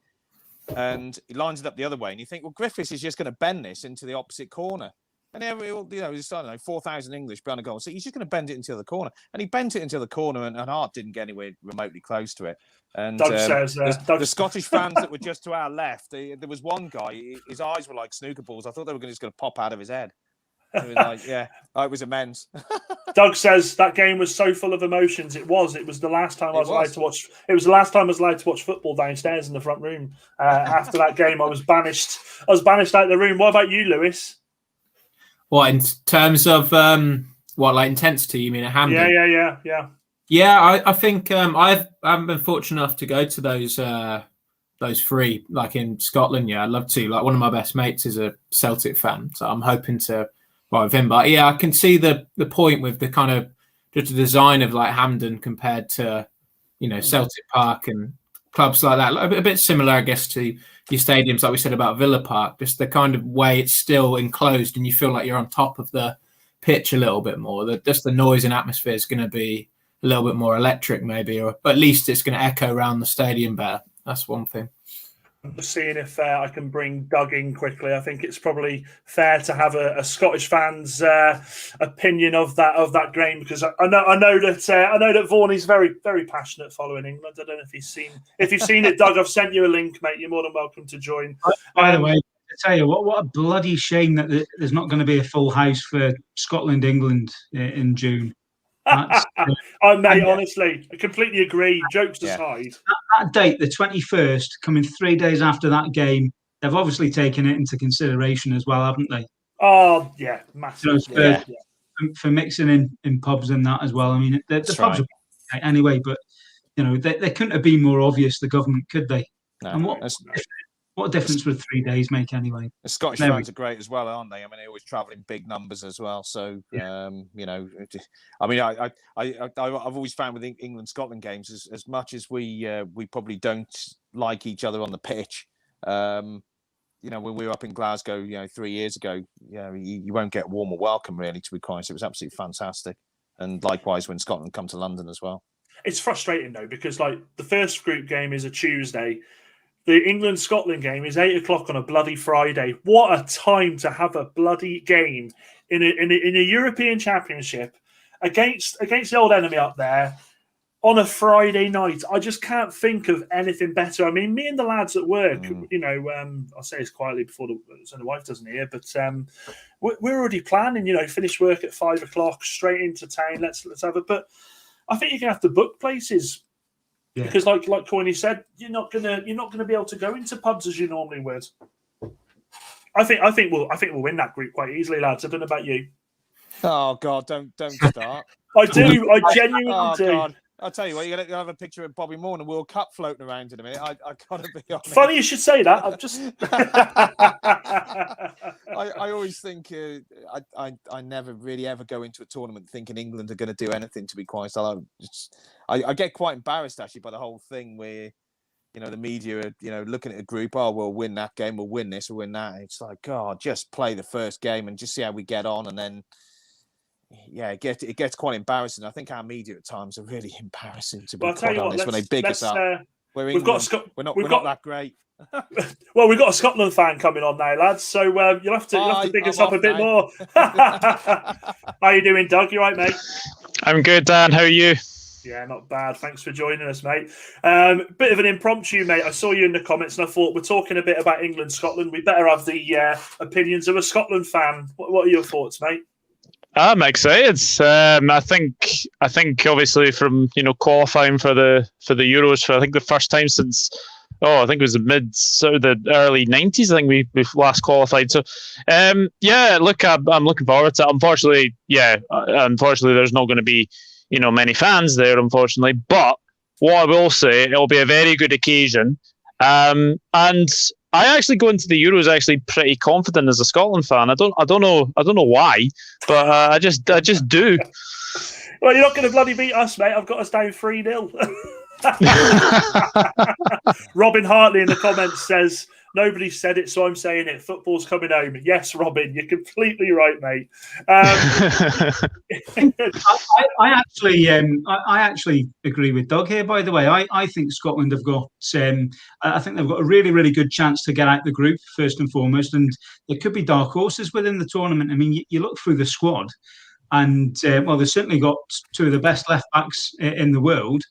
and he lines it up the other way. And you think, well, Griffiths is just going to bend this into the opposite corner. And there's 4,000 English behind a goal, so he's just going to bend it into the corner. And he bent it into the corner, and Hart didn't get anywhere remotely close to it. And the Scottish fans that were just to our left, there was one guy. His eyes were like snooker balls. I thought they were just going to pop out of his head. It was it was immense. Doug says that game was so full of emotions. It was the last time I was allowed to watch. It was the last time I was allowed to watch football downstairs in the front room. After that game, I was banished out of the room. What about you, Lewis? What in terms of intensity? You mean at Hampden? Yeah. Yeah, I think I haven't been fortunate enough to go to those three, like in Scotland. Yeah, I'd love to. Like one of my best mates is a Celtic fan, so I'm hoping to ride with him. But yeah, I can see the point with the kind of just the design of like Hampden compared to Celtic Park and clubs like that. A bit similar, I guess, to your stadiums, like we said about Villa Park. Just the kind of way it's still enclosed, and you feel like you're on top of the pitch a little bit more. Just the noise and atmosphere is going to be a little bit more electric, maybe, or at least it's going to echo around the stadium better. That's one thing. I'm just seeing if I can bring Doug in quickly. I think it's probably fair to have a Scottish fan's opinion of that game, because I know that Vaughan's very, very passionate following England. I don't know if you've seen it, Doug. I've sent you a link, mate. You're more than welcome to join. By the way, I tell you what a bloody shame that there's not going to be a full house for Scotland England in June. That's, Mate, honestly, I completely agree. Jokes aside. That date, the 21st, coming 3 days after that game, they've obviously taken it into consideration as well, haven't they? Oh, yeah, massive. For mixing in pubs and that as well. I mean, the pubs are anyway, but they couldn't have been more obvious, the government, could they? No, and what difference would 3 days make anyway? The Scottish fans are great as well, aren't they? I mean, they always travel in big numbers as well. So, I mean, I've always found with England-Scotland games, as much as we probably don't like each other on the pitch, when we were up in Glasgow, 3 years ago, you won't get warmer welcome, really, to be quite honest. It was absolutely fantastic. And likewise when Scotland come to London as well. It's frustrating, though, because, the first group game is a Tuesday. The England-Scotland game is 8 o'clock on a bloody Friday. What a time to have a bloody game in a European Championship against the old enemy up there on a Friday night. I just can't think of anything better. I mean, me and the lads at work, I'll say this quietly before the wife doesn't hear, but we're already planning, finish work at 5 o'clock, straight into town. Let's have it. But I think you're gonna have to book places. Yeah. Because, like Coyney said, you're not gonna be able to go into pubs as you normally would. I think we'll win that group quite easily, lads. I don't know about you. Oh God, don't start. I do. I genuinely do. God. I'll tell you what, you're going to have a picture of Bobby Moore and the World Cup floating around in a minute. I got to be honest. Funny you should say that. I'm just. I always think I never really ever go into a tournament thinking England are going to do anything, to be quite honest. I get quite embarrassed actually by the whole thing where, the media are, looking at a group, oh, we'll win that game, we'll win this, we'll win that. It's like, God, just play the first game and just see how we get on, and then. Yeah, it gets quite embarrassing. I think our media at times are really embarrassing, to be quite honest, when they big us up. We're not that great. Well, we've got a Scotland fan coming on now, lads. So you'll have to big us up a bit more. How you doing, Doug? You right, mate? I'm good, Dan. How are you? Yeah, not bad. Thanks for joining us, mate. Bit of an impromptu, mate. I saw you in the comments and I thought we're talking a bit about England, Scotland. We better have the opinions of a Scotland fan. What are your thoughts, mate? I'm excited. I think obviously from qualifying for the Euros for I think the first time since I think it was the early 90s. I think we've last qualified. So look, I'm looking forward to it. Unfortunately, there's not going to be many fans there, unfortunately. But what I will say, it'll be a very good occasion. And I actually go into the Euros actually pretty confident as a Scotland fan. I don't know why, but I just do. Well, you're not going to bloody beat us, mate. I've got us down 3-0. Robin Hartley in the comments says, nobody said it, so I'm saying it. Football's coming home. Yes, Robin, you're completely right, mate. I actually agree with Doug here, by the way. I think Scotland have got I think they've got a really, really good chance to get out the group, first and foremost, and there could be dark horses within the tournament. I mean, you look through the squad, and they've certainly got two of the best left backs in the world.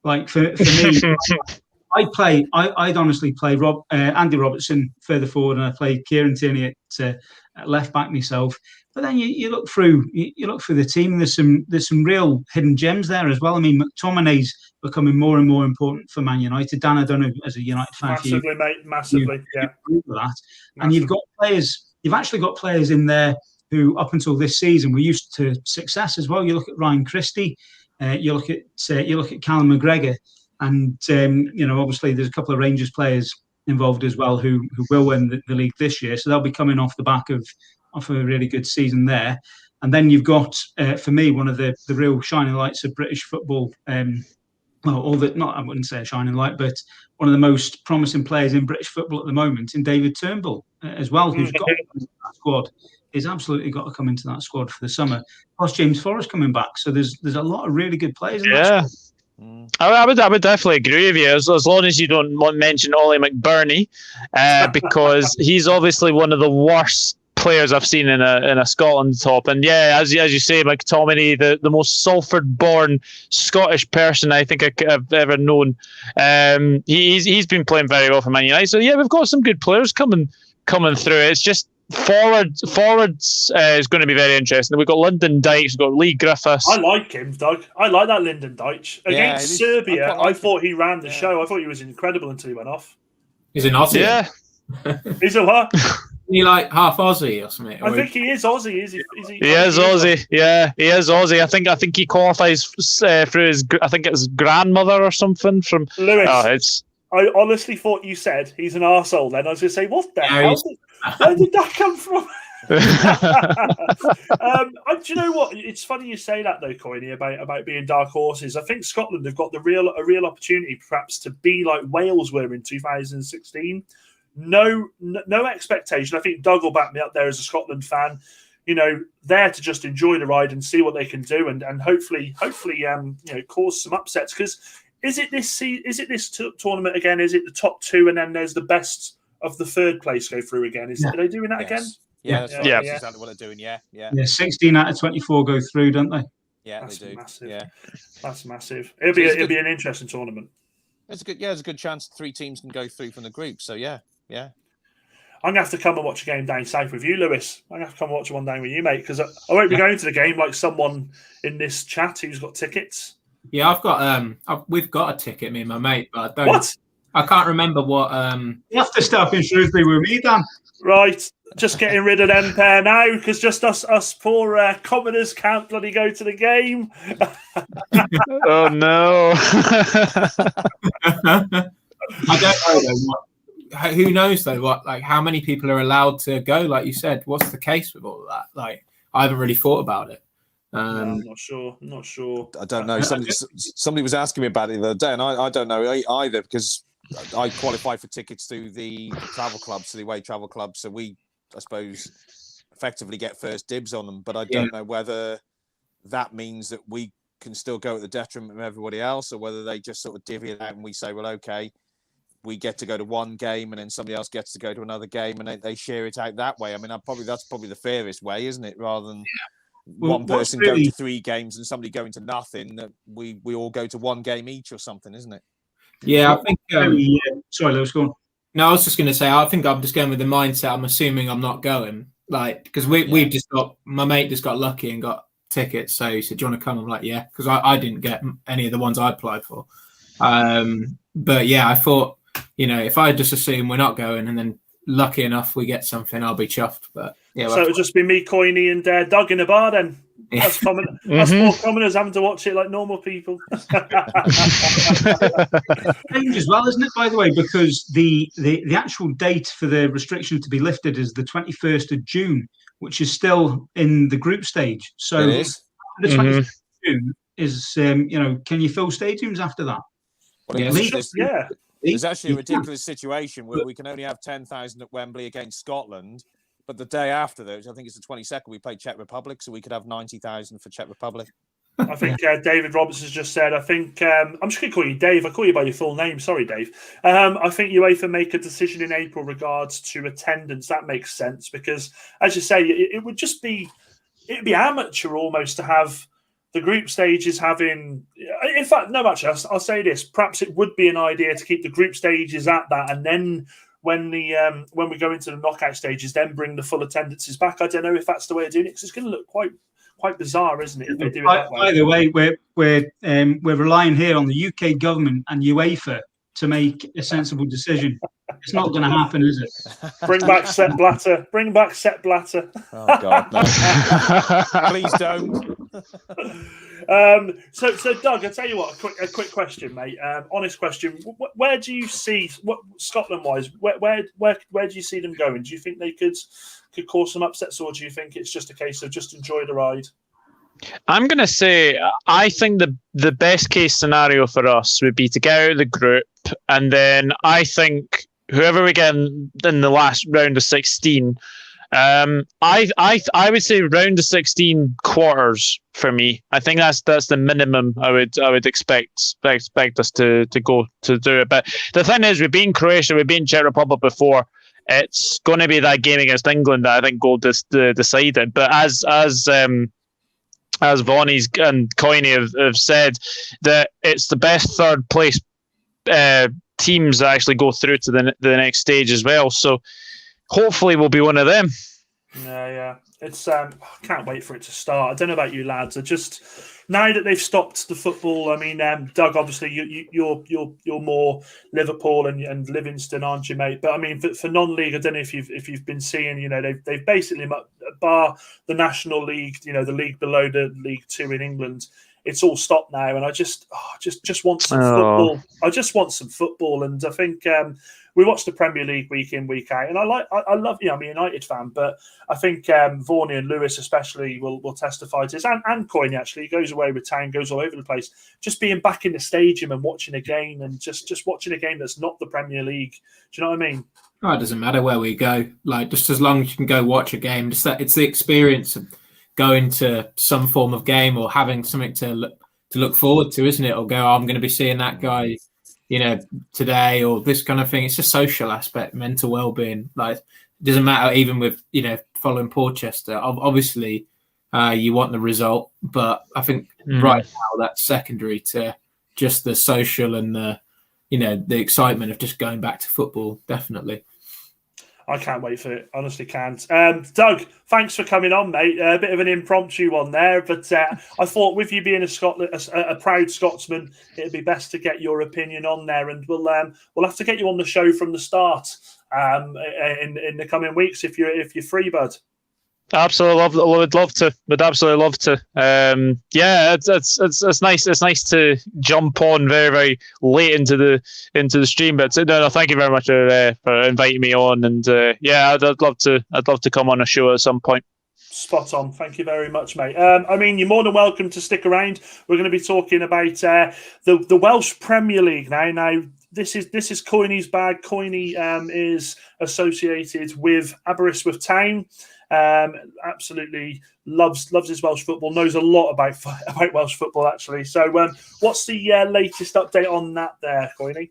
Like for me, I'd honestly play Andy Robertson further forward, and I play Kieran Tierney at left back myself. But then you look through the team. And there's some real hidden gems there as well. I mean, McTominay's becoming more and more important for Man United. Dan, I don't know, as a United fan, massively, mate, massively, yeah. That. Massive. And you've got players. You've actually got players in there who, up until this season, were used to success as well. You look at Ryan Christie. You look at Callum McGregor. And, obviously there's a couple of Rangers players involved as well who will win the league this year. So they'll be coming off the back of a really good season there. And then you've got, for me, one of the real shining lights of British football. I wouldn't say a shining light, but one of the most promising players in British football at the moment, in David Turnbull as well, who's got to come into that squad. He's absolutely got to come into that squad for the summer. Plus James Forrest coming back. So there's a lot of really good players in that squad. I would definitely agree with you as long as you don't mention Ollie McBurney, because he's obviously one of the worst players I've seen in a Scotland top. And yeah, as you say, McTominay, the most Salford-born Scottish person I think I've ever known. He's been playing very well for Man United. So yeah, we've got some good players coming through. It's just Forwards is going to be very interesting. We've got Lyndon Dykes, we've got Lee Griffiths. I like him, Doug. I like that Lyndon Dykes. Against Serbia, I thought he ran the show. I thought he was incredible until he went off. He's an Aussie. Yeah. He's a what? He like half Aussie or something. I think he is Aussie. Is he? He is Aussie. Yeah, he is Aussie. I think he qualifies through his. I think it's grandmother or something from Lewis. I honestly thought you said he's an arsehole then. I was going to say, what the hell? Where did that come from? Do you know what? It's funny you say that though, Coyney, about being dark horses. I think Scotland have got a real opportunity perhaps to be like Wales were in 2016. No expectation. I think Doug will back me up there as a Scotland fan. You know, there to just enjoy the ride and see what they can do, and hopefully, cause some upsets. Because is it this tournament again? Is it the top two, and then there's the best of the third place go through again? Are they doing that again? Yeah, that's exactly what they're doing. Yeah. 16 out of 24 go through, don't they? Yeah, that's they do. Massive. Yeah, that's massive. It'll be an interesting tournament. It's a good chance 3 teams can go through from the group. So yeah. I'm gonna have to come and watch a game down south with you, Lewis. I'm gonna have to come and watch one down with you, mate, because I won't be going to the game like someone in this chat who's got tickets. Yeah, I've got we've got a ticket, me and my mate, but I don't. What? I can't remember what. You have to start in Shrewsbury with me, Dan. Right, just getting rid of them pair now because just us poor commoners can't bloody go to the game. Oh no! I don't know who knows though? How many people are allowed to go? Like you said, what's the case with all of that? Like, I haven't really thought about it. I'm not sure. I don't know. Somebody was asking me about it the other day, and I don't know either because I qualified for tickets through the travel clubs, the away travel clubs. So we, I suppose, effectively get first dibs on them. But I don't know whether that means that we can still go at the detriment of everybody else, or whether they just sort of divvy it out and we say, well, okay, we get to go to one game and then somebody else gets to go to another game and they share it out that way. I mean, that's probably the fairest way, isn't it? Rather than one person going to 3 games and somebody going to nothing, that we all go to one game each or something, isn't it? Yeah, I think. Sorry, Lewis, go on. No, I was just going to say, I think I'm just going with the mindset. I'm assuming I'm not going, because we've just got, my mate just got lucky and got tickets. So he said, "Do you want to come?" I'm like, "Yeah," because I didn't get any of the ones I applied for. But yeah, I thought, if I just assume we're not going and then lucky enough we get something, I'll be chuffed. But yeah, so it'll just be me, Coyney, and Doug in a bar then. That's common. That's more common as having to watch it like normal people. Strange as well, isn't it? By the way, because the actual date for the restriction to be lifted is the 21st of June, which is still in the group stage. So it is. The 21st of June is, can you fill stadiums after that? Well, There's actually a ridiculous situation where we can only have 10,000 at Wembley against Scotland, but the day after those, I think it's the 22nd, we play Czech Republic, so we could have 90,000 for Czech Republic. I think David Robertson's just said, I'm just going to call you Dave. I call you by your full name. Sorry, Dave. I think UEFA make a decision in April regards to attendance. That makes sense because, as you say, it would just be, it'd be amateur almost to have the group stages having, in fact, no, actually, I'll say this. Perhaps it would be an idea to keep the group stages at that, and then when we go into the knockout stages, then bring the full attendances back. I don't know if that's the way of doing it because it's going to look quite bizarre, isn't it? If they do it that way. By the way, we're relying here on the UK government and UEFA to make a sensible decision. It's not going to happen, is it? Bring back Sepp Blatter. Bring back Sepp Blatter. Oh God, no. Please don't. So Doug, I'll tell you what. A quick question, mate. Honest question. Where do you see Scotland-wise? Where do you see them going? Do you think they could cause some upsets, or do you think it's just a case of just enjoy the ride? I'm going to say I think the best case scenario for us would be to get out of the group, and then I think whoever we get in the last round of 16, I would say round of 16 quarters for me. I think that's the minimum I would expect us to go to do it. But the thing is, we've been Croatia, we've been Czech Republic before. It's going to be that game against England that I think will decide it. But as Vonnie's and Coyney have said, that it's the best third place teams that actually go through to the next stage as well. So hopefully we'll be one of them. Yeah. It's I can't wait for it to start. I don't know about you lads. I just now that they've stopped the football. I mean, Doug, obviously you're more Liverpool and Livingston, aren't you, mate? But I mean, for non-league, I don't know if you've been seeing. You know, they've basically bar the National League. You know, the league below the League Two in England. It's all stopped now, and I just want some football. I just want some football, and I think we watch the Premier League week in, week out, and I love. I'm a United fan, but I think Varney and Lewis especially will testify to this, and Coyney actually. He goes away with town, goes all over the place. Just being back in the stadium and watching a game, and just watching a game that's not the Premier League. Do you know what I mean? Oh, it doesn't matter where we go. Like, just as long as you can go watch a game, just that it's the experience of going to some form of game or having something to look forward to, isn't it? Or go, I'm going to be seeing that guy, you know, today, or this kind of thing. It's a social aspect, mental well-being. Like, it doesn't matter even with, you know, following Portchester. Obviously, you want the result, but I think right now that's secondary to just the social and the, you know, the excitement of just going back to football. Definitely. I can't wait for it. Honestly, can't. Doug, thanks for coming on, mate. A bit of an impromptu one there, but I thought with you being a proud Scotsman, it'd be best to get your opinion on there, and we'll have to get you on the show from the start in the coming weeks if you're free, bud. Absolutely, would love to. Would absolutely love to. Yeah, it's nice. It's nice to jump on very, very late into the stream. But no, thank you very much for inviting me on. And yeah, I'd love to come on a show at some point. Spot on. Thank you very much, mate. I mean, you're more than welcome to stick around. We're going to be talking about the Welsh Premier League now. Now, this is Coyney's bag. Coyney is associated with Aberystwyth Town. Absolutely loves his Welsh football. Knows a lot about Welsh football, actually. So, what's the latest update on that, there, Coyney?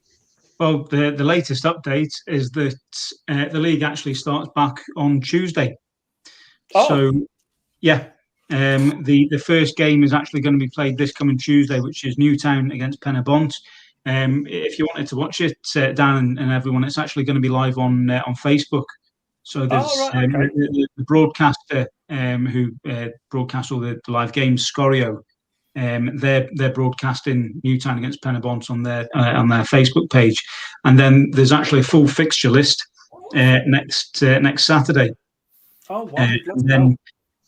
Well, the latest update is that the league actually starts back on Tuesday. Oh. So, yeah, the first game is actually going to be played this coming Tuesday, which is Newtown against Penabont. If you wanted to watch it, Dan and everyone, it's actually going to be live on Facebook. So there's the broadcaster who broadcasts all the live games, Scorio. They're broadcasting Newtown against Penabont on their Facebook page, and then there's actually a full fixture list next Saturday. Oh, wow! And then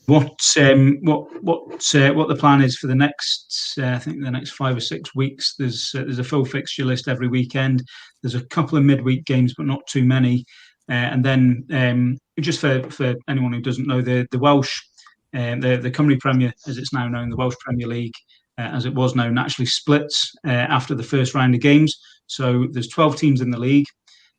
what the plan is for the next I think the next 5 or 6 weeks. There's a full fixture list every weekend. There's a couple of midweek games, but not too many. And then just for anyone who doesn't know, the Welsh, the Cymru Premier, as it's now known, the Welsh Premier League, as it was known, actually splits after the first round of games. So there's 12 teams in the league.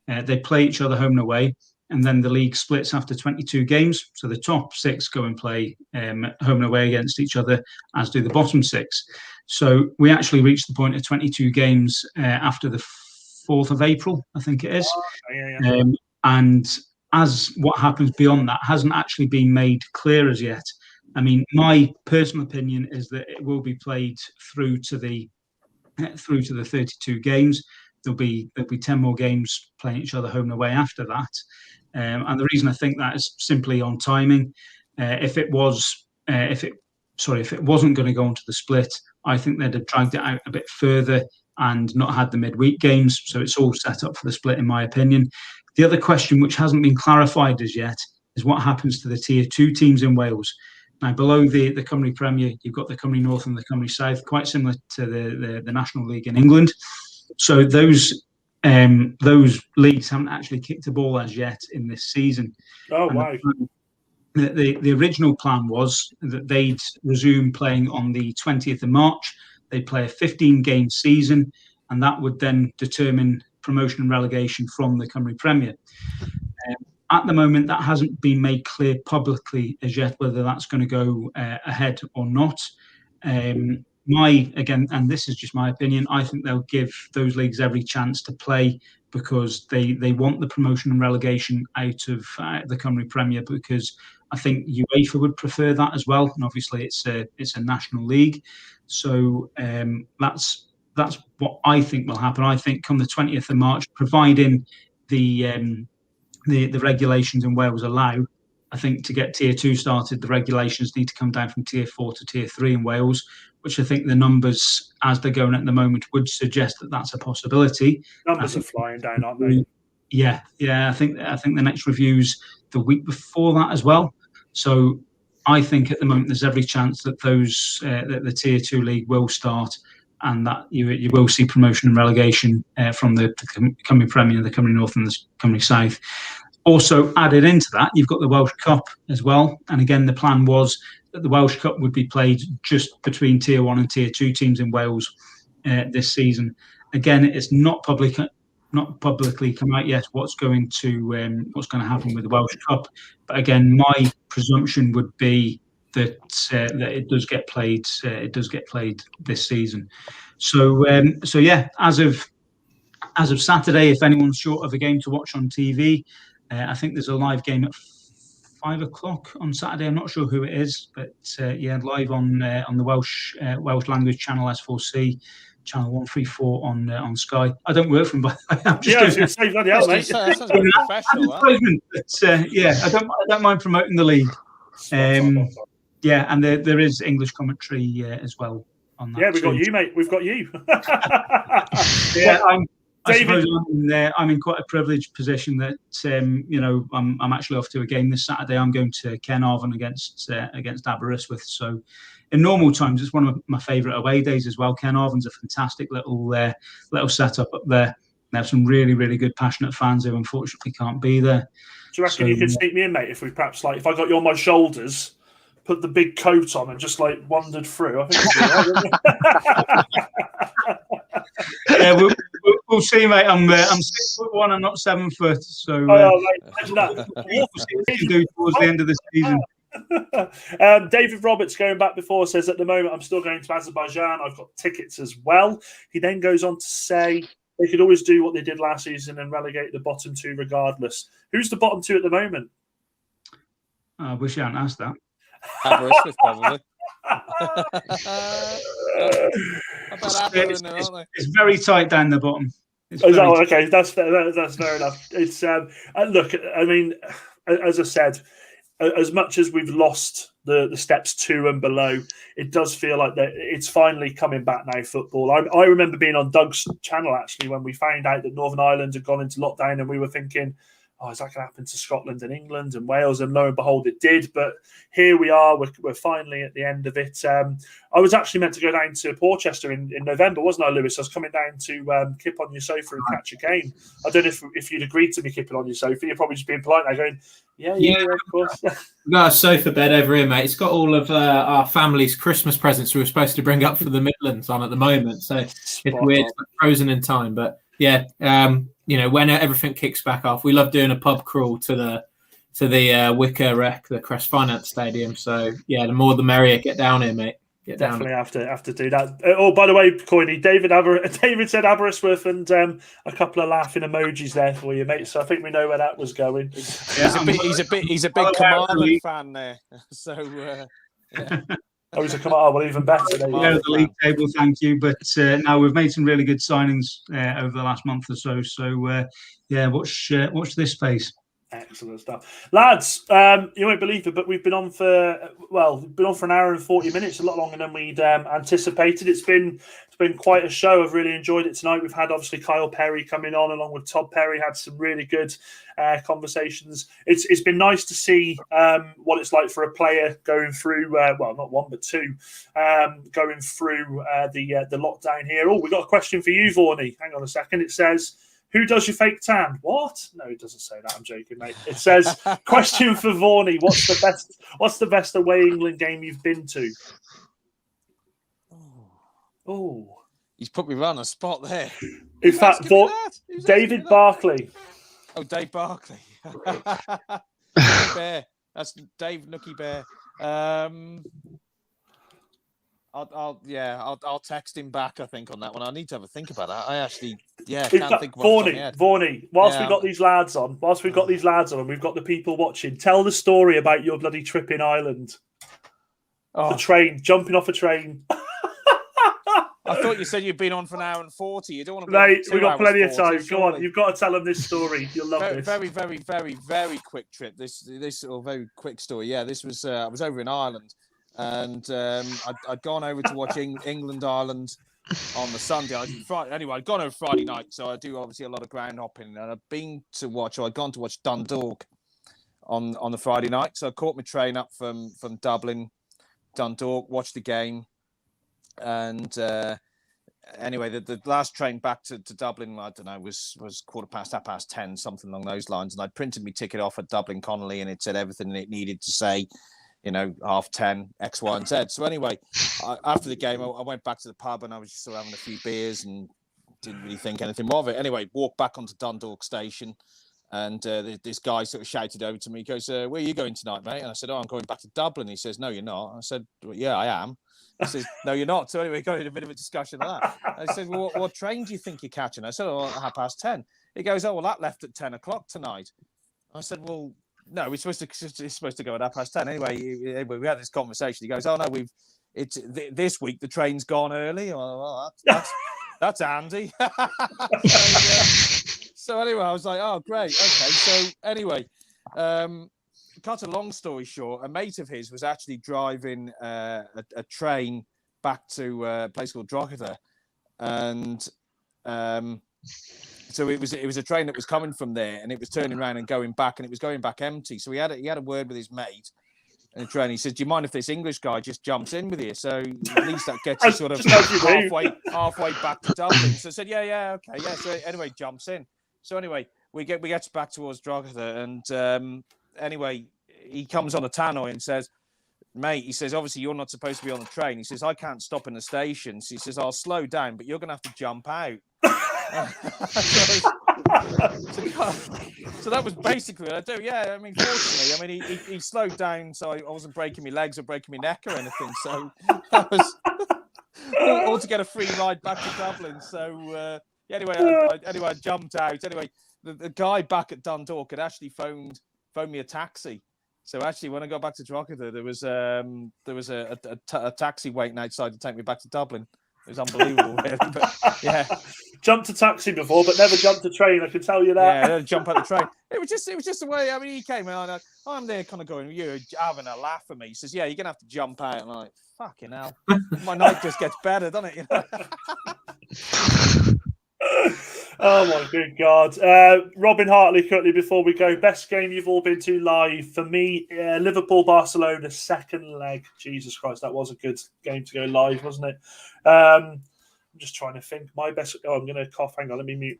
They play each other home and away, and then the league splits after 22 games. So the top 6 go and play home and away against each other, as do the bottom 6. So we actually reached the point of 22 games after the 4th of April, I think it is. Yeah. And as what happens beyond that hasn't actually been made clear as yet. I mean, my personal opinion is that it will be played through to the 32 games. There'll be 10 more games playing each other home and away after that. And the reason I think that is simply on timing. If it wasn't going to go into the split, I think they'd have dragged it out a bit further and not had the midweek games. So it's all set up for the split, in my opinion. The other question, which hasn't been clarified as yet, is what happens to the Tier 2 teams in Wales. Now, below the Cymru Premier, you've got the Cymru North and the Cymru South, quite similar to the National League in England. So those leagues haven't actually kicked a ball as yet in this season. Oh, wow. The original plan was that they'd resume playing on the 20th of March. They'd play a 15-game season, and that would then determine promotion and relegation from the Cymru Premier. At the moment, that hasn't been made clear publicly as yet whether that's going to go ahead or not. And this is just my opinion, I think they'll give those leagues every chance to play because they want the promotion and relegation out of the Cymru Premier, because I think UEFA would prefer that as well. And obviously, it's a national league, so that's what I think will happen. I think come the 20th of March, providing the regulations in Wales allow, I think to get Tier 2 started, the regulations need to come down from Tier 4 to Tier 3 in Wales, which I think the numbers, as they're going at the moment, would suggest that that's a possibility. Numbers are flying down, aren't they? Yeah. I think the next review's the week before that as well. So I think at the moment there's every chance that that the Tier 2 league will start, and that you will see promotion and relegation from the Cymru Premier, the Cymru North, and the Cymru South. Also added into that, you've got the Welsh Cup as well. And again, the plan was that the Welsh Cup would be played just between Tier 1 and Tier 2 teams in Wales this season. Again, it's not publicly come out yet what's going to happen with the Welsh Cup. But again, my presumption would be that it does get played. It does get played this season. So yeah, as of Saturday, if anyone's short of a game to watch on TV, I think there's a live game at 5 o'clock on Saturday. I'm not sure who it is, but live on the Welsh language channel S4C, channel 134 on Sky. I don't work for them, but I'm just doing say bloody hell, mate. I don't mind promoting the league. And there is English commentary as well on that. Yeah, we've got you, mate. We've got you. I suppose I'm in quite a privileged position that I'm actually off to a game this Saturday. I'm going to Caernarfon against Aberystwyth. So in normal times, it's one of my favourite away days as well. Caernarfon's a fantastic little setup up there. They have some really, really good, passionate fans who unfortunately can't be there. Do you reckon you could sneak me in, mate? If we perhaps if I got you on my shoulders, put the big coat on, and just wandered through. I think. Yeah, we'll see, mate. I'm 6'1", I'm not 7 foot. So imagine that. We'll see what we can do towards the end of the season. David Roberts, going back before, says at the moment I'm still going to Azerbaijan. I've got tickets as well. He then goes on to say they could always do what they did last season and relegate the bottom two regardless. Who's the bottom two at the moment? I wish I hadn't asked that. Aberystwyth, probably. It's very tight down the bottom. Okay, that's fair. That's fair enough. It's look. I mean, as I said, as much as we've lost the steps 2 and below, it does feel like that it's finally coming back now. Football. I remember being on Doug's channel actually when we found out that Northern Ireland had gone into lockdown, and we were thinking, oh, is that going to happen to Scotland and England and Wales? And lo and behold, it did. But here we are. We're finally at the end of it. I was actually meant to go down to Portchester in November, wasn't I, Lewis? I was coming down to kip on your sofa and catch a game. I don't know if you'd agreed to me kipping on your sofa. You're probably just being polite now, going, yeah, of course. We've got a sofa bed over here, mate. It's got all of our family's Christmas presents we were supposed to bring up for the Midlands on at the moment. So it's weird, it's frozen in time. But yeah, when everything kicks back off, we love doing a pub crawl to the Wicker Rec, the Crest Finance Stadium. So yeah, the more the merrier. Get down here, mate. Definitely have to do that. Oh, by the way, Coyney, David said Aberystwyth, and a couple of laughing emojis there for you, mate. So I think we know where that was going. He's a big Carmarthen fan there. So yeah. Oh, he's a Carmarthen. Well, even better. The league table, thank you. But now we've made some really good signings over the last month or so. So watch this space. Excellent stuff, lads. You won't believe it, but we've been on for an hour and 40 minutes, a lot longer than we'd anticipated. It's been quite a show. I've really enjoyed it tonight. We've had obviously Kyle Perry coming on along with Todd Perry. Had some really good conversations. It's been nice to see what it's like for a player going through not one but two going through the lockdown here. Oh, we got a question for you, Vorney. Hang on a second. It says, who does your fake tan? What? No, it doesn't say that. I'm joking, mate. It says, question for Vorney. What's the best away England game you've been to? Oh. He's put me on a spot there. In fact, David Barclay. Oh, Dave Barclay. Bear. That's Dave Nookie Bear. I'll text him back, I think, on that one. I need to have a think about that. I actually, can't think of one. Vorney, whilst we've got these lads on, and we've got the people watching, tell the story about your bloody trip in Ireland. The train, jumping off a train. I thought you said you'd been on for an hour and 40. You don't want to be Mate, on we've got plenty of 40, time. Go on, you've got to tell them this story. You'll love this. Very, very, very, very quick trip. This or very quick story. Yeah, this was I was over in Ireland, and I'd gone over to watch England Ireland on the Sunday. I'd gone over Friday night, so I do obviously a lot of ground hopping, and I'd gone to watch Dundalk on the Friday night. So I caught my train up from Dublin, Dundalk, watched the game, and anyway, the last train back to Dublin, I don't know, was 10:15, something along those lines. And I printed my ticket off at Dublin Connolly, and it said everything it needed to say, 10:30, X, Y, and Z. So anyway, after the game, I went back to the pub, and I was just still having a few beers and didn't really think anything more of it. Anyway, walked back onto Dundalk station, and this guy sort of shouted over to me. He goes, "Where are you going tonight, mate?" And I said, "Oh, I'm going back to Dublin." He says, "No, you're not." I said, "Well, yeah, I am." He says, "No, you're not." So anyway, we got in a bit of a discussion of that. I said, "Well, what train do you think you're catching?" I said, "Oh, 10:30. He goes, "Oh, well, that left at 10 o'clock tonight." I said, "Well, no, it's supposed to go at 10:30." Anyway, we had this conversation. He goes, "Oh no, this week the train's gone early." Well, that's handy. So anyway, I was like, "Oh, great, okay." So anyway, cut a long story short, a mate of his was actually driving a train back to a place called Drogheda, and so it was a train that was coming from there, and it was turning around and going back, and it was going back empty. So he had a word with his mate in the train. He said, "Do you mind if this English guy just jumps in with you? So at least that gets you sort of halfway back to Dublin." So I said, "Yeah, okay, yeah." So anyway, jumps in. So anyway, we get back towards Drogheda, and anyway, he comes on a tannoy and says, "Mate," he says, "obviously you're not supposed to be on the train." He says, "I can't stop in the station." So he says, "I'll slow down, but you're going to have to jump out." So that was basically what I do. Yeah, I mean, fortunately, he slowed down, so I wasn't breaking my legs or breaking my neck or anything. So that was all to get a free ride back to Dublin. So anyway, I jumped out. Anyway, the guy back at Dundalk had actually phoned me a taxi. So actually, when I got back to Drogheda, there was a taxi waiting outside to take me back to Dublin. It was unbelievable, really. But yeah, jumped a taxi before, but never jumped a train. I can tell you that. Yeah, jump out the train. It was just the way. I mean, he came and I'm there, kind of going, "You're having a laugh at me." He says, "Yeah, you're gonna have to jump out." And I'm like, "Fucking hell, my night just gets better, doesn't it?" Oh my good God. Robin Hartley, quickly before we go, best game you've all been to live? For me, Liverpool-Barcelona second leg. Jesus Christ, that was a good game to go live, wasn't it? I'm just trying to think. My best... Oh, I'm going to cough. Hang on, let me mute.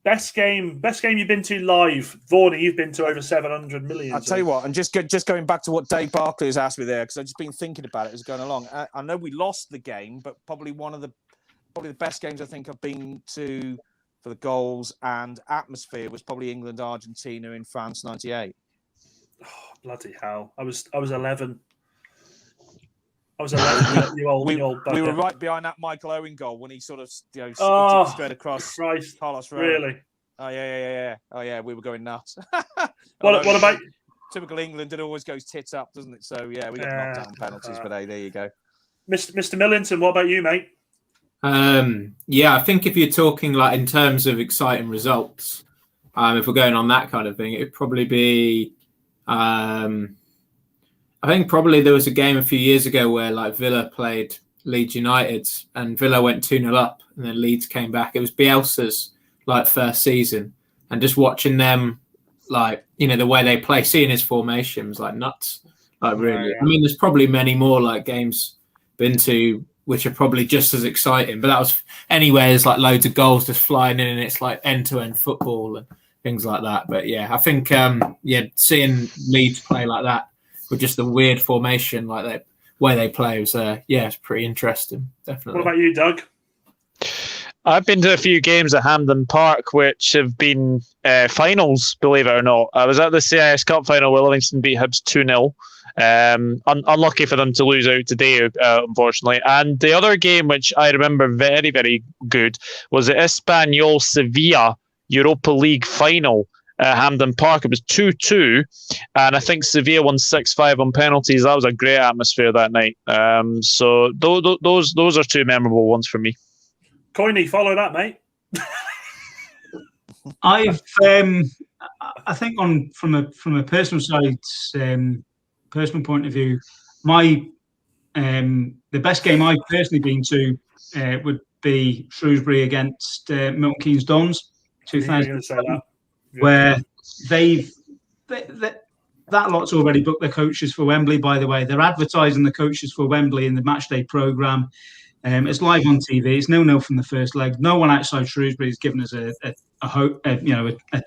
Best game you've been to live. Vorney, you've been to over 700 million. I'll tell you what, and just going back to what Dave Barkley has asked me there, because I've just been thinking about it as going along. I know we lost the game, but probably the best games I think I've been to for the goals and atmosphere was probably England-Argentina in France '98. Oh, bloody hell. I was 11. I was 11. you old bugger. We were right behind that Michael Owen goal when he sort of straight across Christ. Carlos Reyes. Really? Oh yeah. Oh yeah, we were going nuts. What about typical England? It always goes tits up, doesn't it? So yeah, we got knocked out on penalties, but hey, there you go. Mr. Millington, what about you, mate? Yeah, I think if you're talking like in terms of exciting results, if we're going on that kind of thing, it'd probably be. I think probably there was a game a few years ago where like Villa played Leeds United and Villa went 2-0 up and then Leeds came back. It was Bielsa's like first season, and just watching them, like, the way they play, seeing his formation was like nuts. Like really, yeah. I mean, there's probably many more like games been to which are probably just as exciting, but that was anyway. There's like loads of goals just flying in, and it's like end-to-end football and things like that. But yeah, I think seeing Leeds play like that with just the weird formation, like that way they play, was it's pretty interesting. Definitely. What about you, Doug? I've been to a few games at Hampden Park, which have been finals, believe it or not. I was at the CIS Cup final where Livingston beat Hibs 2-0. Unlucky for them to lose out today, unfortunately. And the other game, which I remember very, very good, was the Espanyol Sevilla Europa League final. at Hampden Park. It was 2-2, and I think Sevilla won 6-5 on penalties. That was a great atmosphere that night. So those are two memorable ones for me. Coyney, follow that, mate. I think from a personal side, personal point of view, the best game I've personally been to would be Shrewsbury against Milton Keynes Dons, 2007, where that lot's already booked their coaches for Wembley. By the way, they're advertising the coaches for Wembley in the matchday programme. It's live on TV. It's 0-0 from the first leg. No one outside Shrewsbury has given us a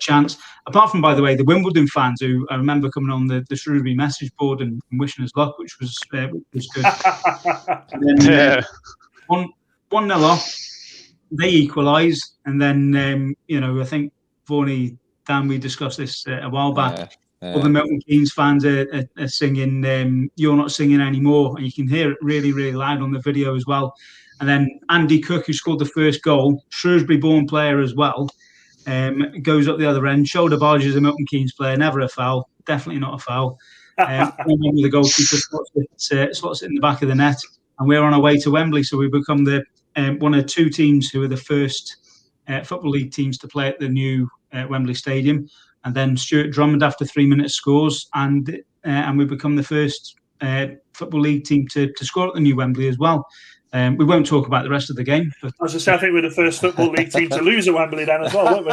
chance. Apart from, by the way, the Wimbledon fans who I remember coming on the Shrewsbury message board and wishing us luck, which was good. And then 1-0 off, they equalise, and then I think Vorney, Dan, we discussed this a while back. All the Milton Keynes fans are singing "You're Not Singing Anymore," and you can hear it really, really loud on the video as well. And then Andy Cook, who scored the first goal, Shrewsbury-born player as well, goes up the other end. Shoulder barges a Milton Keynes player, never a foul, definitely not a foul. The goalkeeper slots it in the back of the net, and we're on our way to Wembley. So we become the one of two teams who are the first Football League teams to play at the new Wembley Stadium. And then Stuart Drummond, after 3 minutes, scores, and we become the first Football League team to score at the new Wembley as well. We won't talk about the rest of the game. But I was just saying, I think we're the first Football League team to lose at Wembley then as well, weren't we?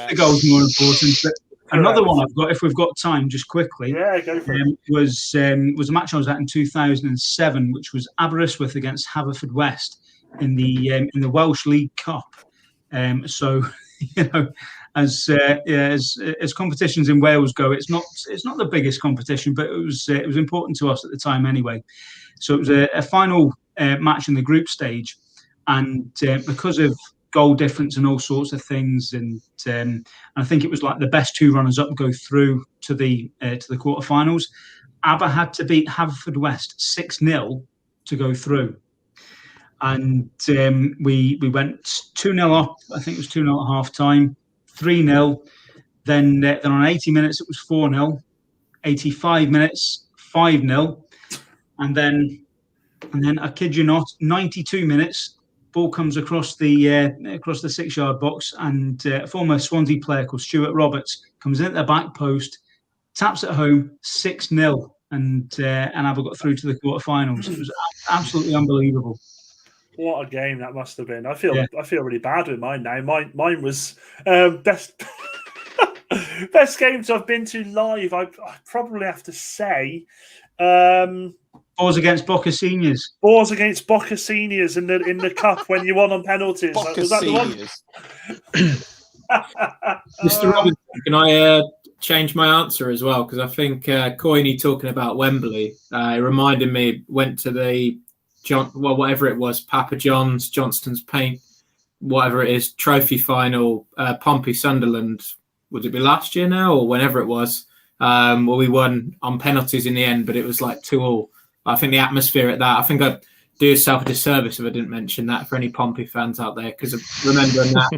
The goal's more important. But another one I've got, if we've got time, just quickly. Yeah, go for it. Was a match I was at in 2007, which was Aberystwyth against Haverfordwest in the Welsh League Cup. So, as competitions in Wales go, it's not the biggest competition, but it was important to us at the time anyway. So it was a final match in the group stage, and because of goal difference and all sorts of things, and I think it was like the best two runners up go through to the quarterfinals. Aber had to beat Haverfordwest 6-0 to go through. And we went 2-0 up. I think it was 2-0 at half time, 3-0. Then on 80 minutes, it was 4-0. 85 minutes, 5-0. And then I kid you not, 92 minutes, ball comes across the 6-yard box, and a former Swansea player called Stuart Roberts comes in at the back post, taps it home, 6-0, and Aber got through to the quarterfinals. It was absolutely unbelievable. What a game that must have been. I feel really bad with mine now. Mine was best games I've been to live. I probably have to say Boars against Boca Seniors. Boars against Boca Seniors in the cup when you won on penalties. Was that the one? Mr. Robinson, can I change my answer as well? Because I think Coyney talking about Wembley, it reminded me, went to the whatever it was, Papa John's, Johnston's Paint, whatever it is, trophy final, Pompey Sunderland. Would it be last year now or whenever it was? Well, we won on penalties in the end, but it was like 2-2. I think the atmosphere at that, I think I'd do yourself a disservice if I didn't mention that for any Pompey fans out there, because remembering that,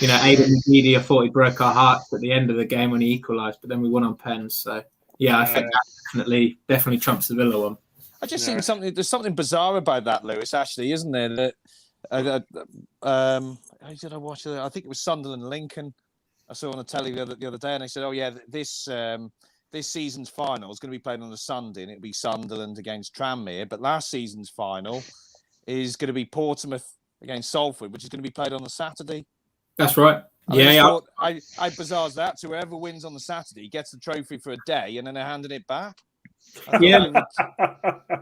Aidan McGeady, I thought he broke our hearts at the end of the game when he equalised, but then we won on pens. So, yeah, I think that definitely trumps the Villa one. I just think there's something bizarre about that, Lewis, actually, isn't there? That how did I watch it? I think it was Sunderland Lincoln. I saw on the telly the other day, and they said, "Oh yeah, this season's final is going to be played on a Sunday, and it'll be Sunderland against Tranmere. But last season's final is going to be Portsmouth against Salford, which is going to be played on a Saturday." That's right. How bizarre is that? So whoever wins on the Saturday gets the trophy for a day, and then they're handing it back. Yeah,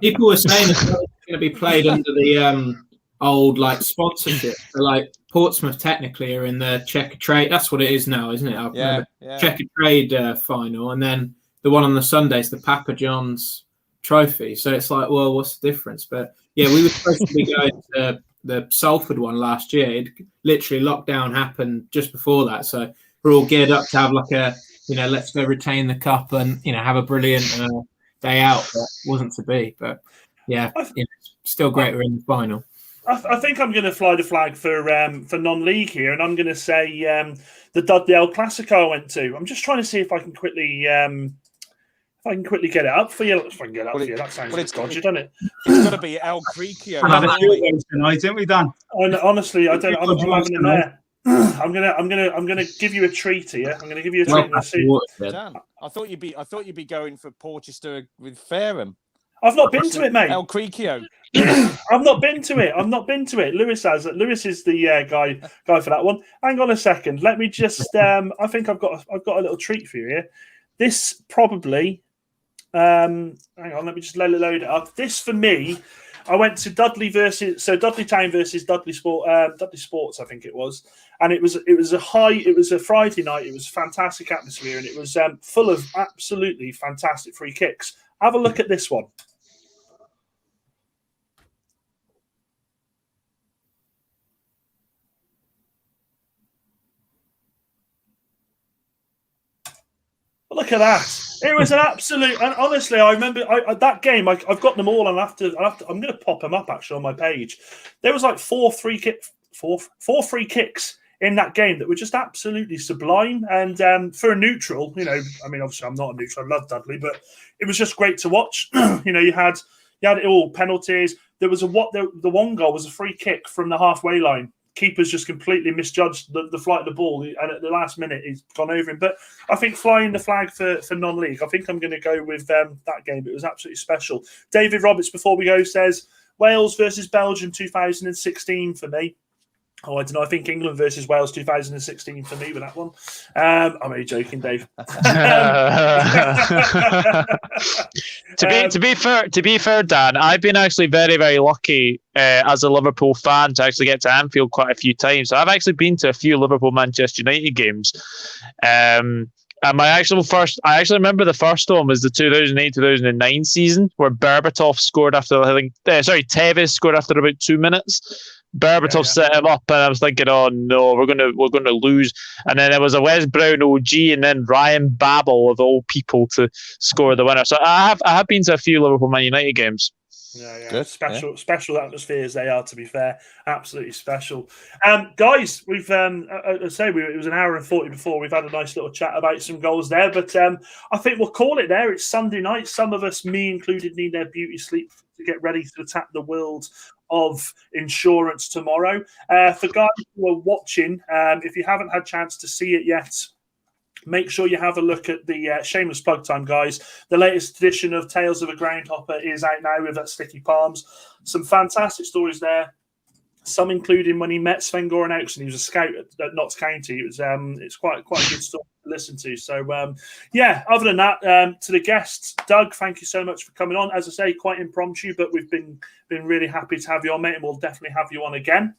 people were saying it's going to be played under the old sponsorship. So, Portsmouth technically are in the Checker Trade. That's what it is now, isn't it? Checker Trade final, and then the one on the Sunday is the Papa John's Trophy. So it's like, well, what's the difference? But yeah, we were supposed to be going to the Salford one last year. It literally lockdown happened just before that, so we're all geared up to have let's go retain the cup and have a brilliant day out. But wasn't to be. But yeah, still great we're in the final. I think I'm going to fly the flag for non-league here, and I'm going to say the Dudley El Clasico I went to. I'm just trying to see if I can quickly get it up for you. If I can get it up for you, that sounds dodgy, doesn't it? It's got to be El Creekio. Tonight, didn't we, Dan? Honestly, I don't. I'm having it there. I'm gonna give you a treat here. I'm gonna give you a treat. Dan, I thought you'd be going for Porchester with Fareham. I've not been to it, mate. El Creekio. I've not been to it. Lewis has. Lewis is the guy for that one. Hang on a second. Let me just. I think I've got a little treat for you here. This probably. Hang on. Let me just load it up. This for me. I went to Dudley Town versus Dudley Sports, I think it was, and it was a Friday night. It was a fantastic atmosphere, and it was full of absolutely fantastic free kicks. Have a look at this one. Look at that! It was an absolute, and honestly, I remember that game. I've got them all, and I'm going to pop them up actually on my page. There was like four free kicks in that game that were just absolutely sublime. And for a neutral, I mean, obviously I'm not a neutral. I love Dudley, but it was just great to watch. You had it all, penalties. There was the one goal was a free kick from the halfway line. Keeper's just completely misjudged the flight of the ball, and at the last minute he's gone over him. But I think flying the flag for non-league, I think I'm going to go with that game. It was absolutely special. David Roberts, before we go, says Wales versus Belgium 2016 for me. Oh, I don't know. I think England versus Wales 2016 for me with that one. I'm only joking, Dave. To be fair, Dan, I've been actually very, very lucky as a Liverpool fan to actually get to Anfield quite a few times. So I've actually been to a few Liverpool-Manchester United games. And I remember the first one was the 2008-2009 season where Berbatov scored after, Tevez scored after about 2 minutes. Berbatov set him up, and I was thinking, "Oh no, we're gonna lose." And then it was a Wes Brown OG, and then Ryan Babel of all people to score the winner. So I have been to a few Liverpool Man United games. Yeah. Good. Special atmospheres they are, to be fair. Absolutely special. Guys, we've it was an hour and 40 before. We've had a nice little chat about some goals there, but I think we'll call it there. It's Sunday night. Some of us, me included, need their beauty sleep to get ready to attack the world of insurance tomorrow. For guys who are watching, if you haven't had a chance to see it yet, make sure you have a look at the shameless plug time, guys. The latest edition of Tales of a Groundhopper is out now with Sticky Palms. Some fantastic stories there. Some including when he met Sven Goran Eriksson. He was a scout at Notts County. It's quite a good story to listen to. So other than that, to the guests, Doug, thank you so much for coming on. As I say, quite impromptu, but we've been really happy to have you on, mate, and we'll definitely have you on again.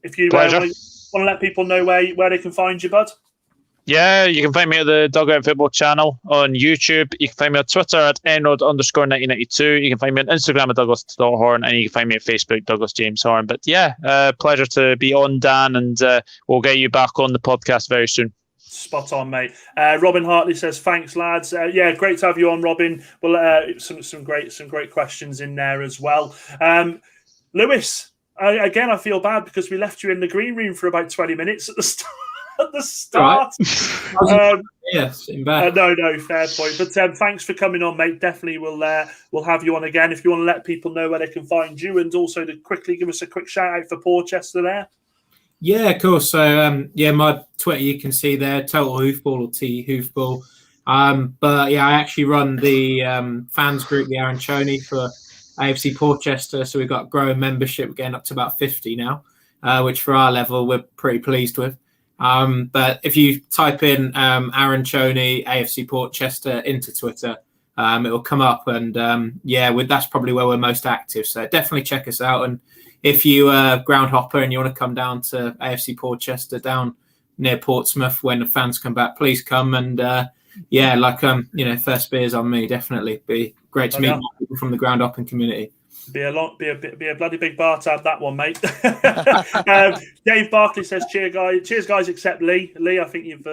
If you want to let people know where they can find you, bud. Yeah, you can find me at the Dugout Football channel on YouTube. You can find me on Twitter at @Enrod_1992. You can find me on Instagram at Douglas.Horn, and you can find me at Facebook, Douglas James Horn. But pleasure to be on, Dan, and we'll get you back on the podcast very soon. Spot on, mate. Robin Hartley says, "Thanks, lads. Great to have you on, Robin." Well, some great questions in there as well. Lewis, again, I feel bad because we left you in the green room for about 20 minutes at the start. Yes, no, fair point. But thanks for coming on, mate. Definitely, we'll have you on again. If you want to let people know where they can find you, and also to quickly give us a quick shout out for Porchester there. Yeah, of course. So my Twitter you can see there, Total Hoofball or T Hoofball. I actually run the fans group, the Arancioni, for AFC Porchester. So we've got growing membership, getting up to about 50 now, which for our level we're pretty pleased with. But if you type in Arancioni AFC Porchester into Twitter, it will come up, and that's probably where we're most active. So definitely check us out. And if you groundhopper and you want to come down to AFC Porchester down near Portsmouth when the fans come back, please come. And first beers on me. Definitely be great to meet more people from the groundhopping community. Be a bloody big bar tab, that one, mate. Dave Barkley says, cheers guys, except Lee. Lee, I think you've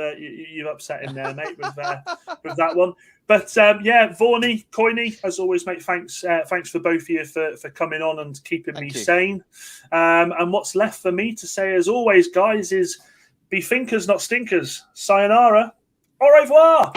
upset him there, mate, with that one. But yeah, Vorney, Coyney, as always, mate, thanks for both of you for coming on and keeping me sane. And what's left for me to say, as always, guys, is be thinkers, not stinkers. Sayonara. Au revoir.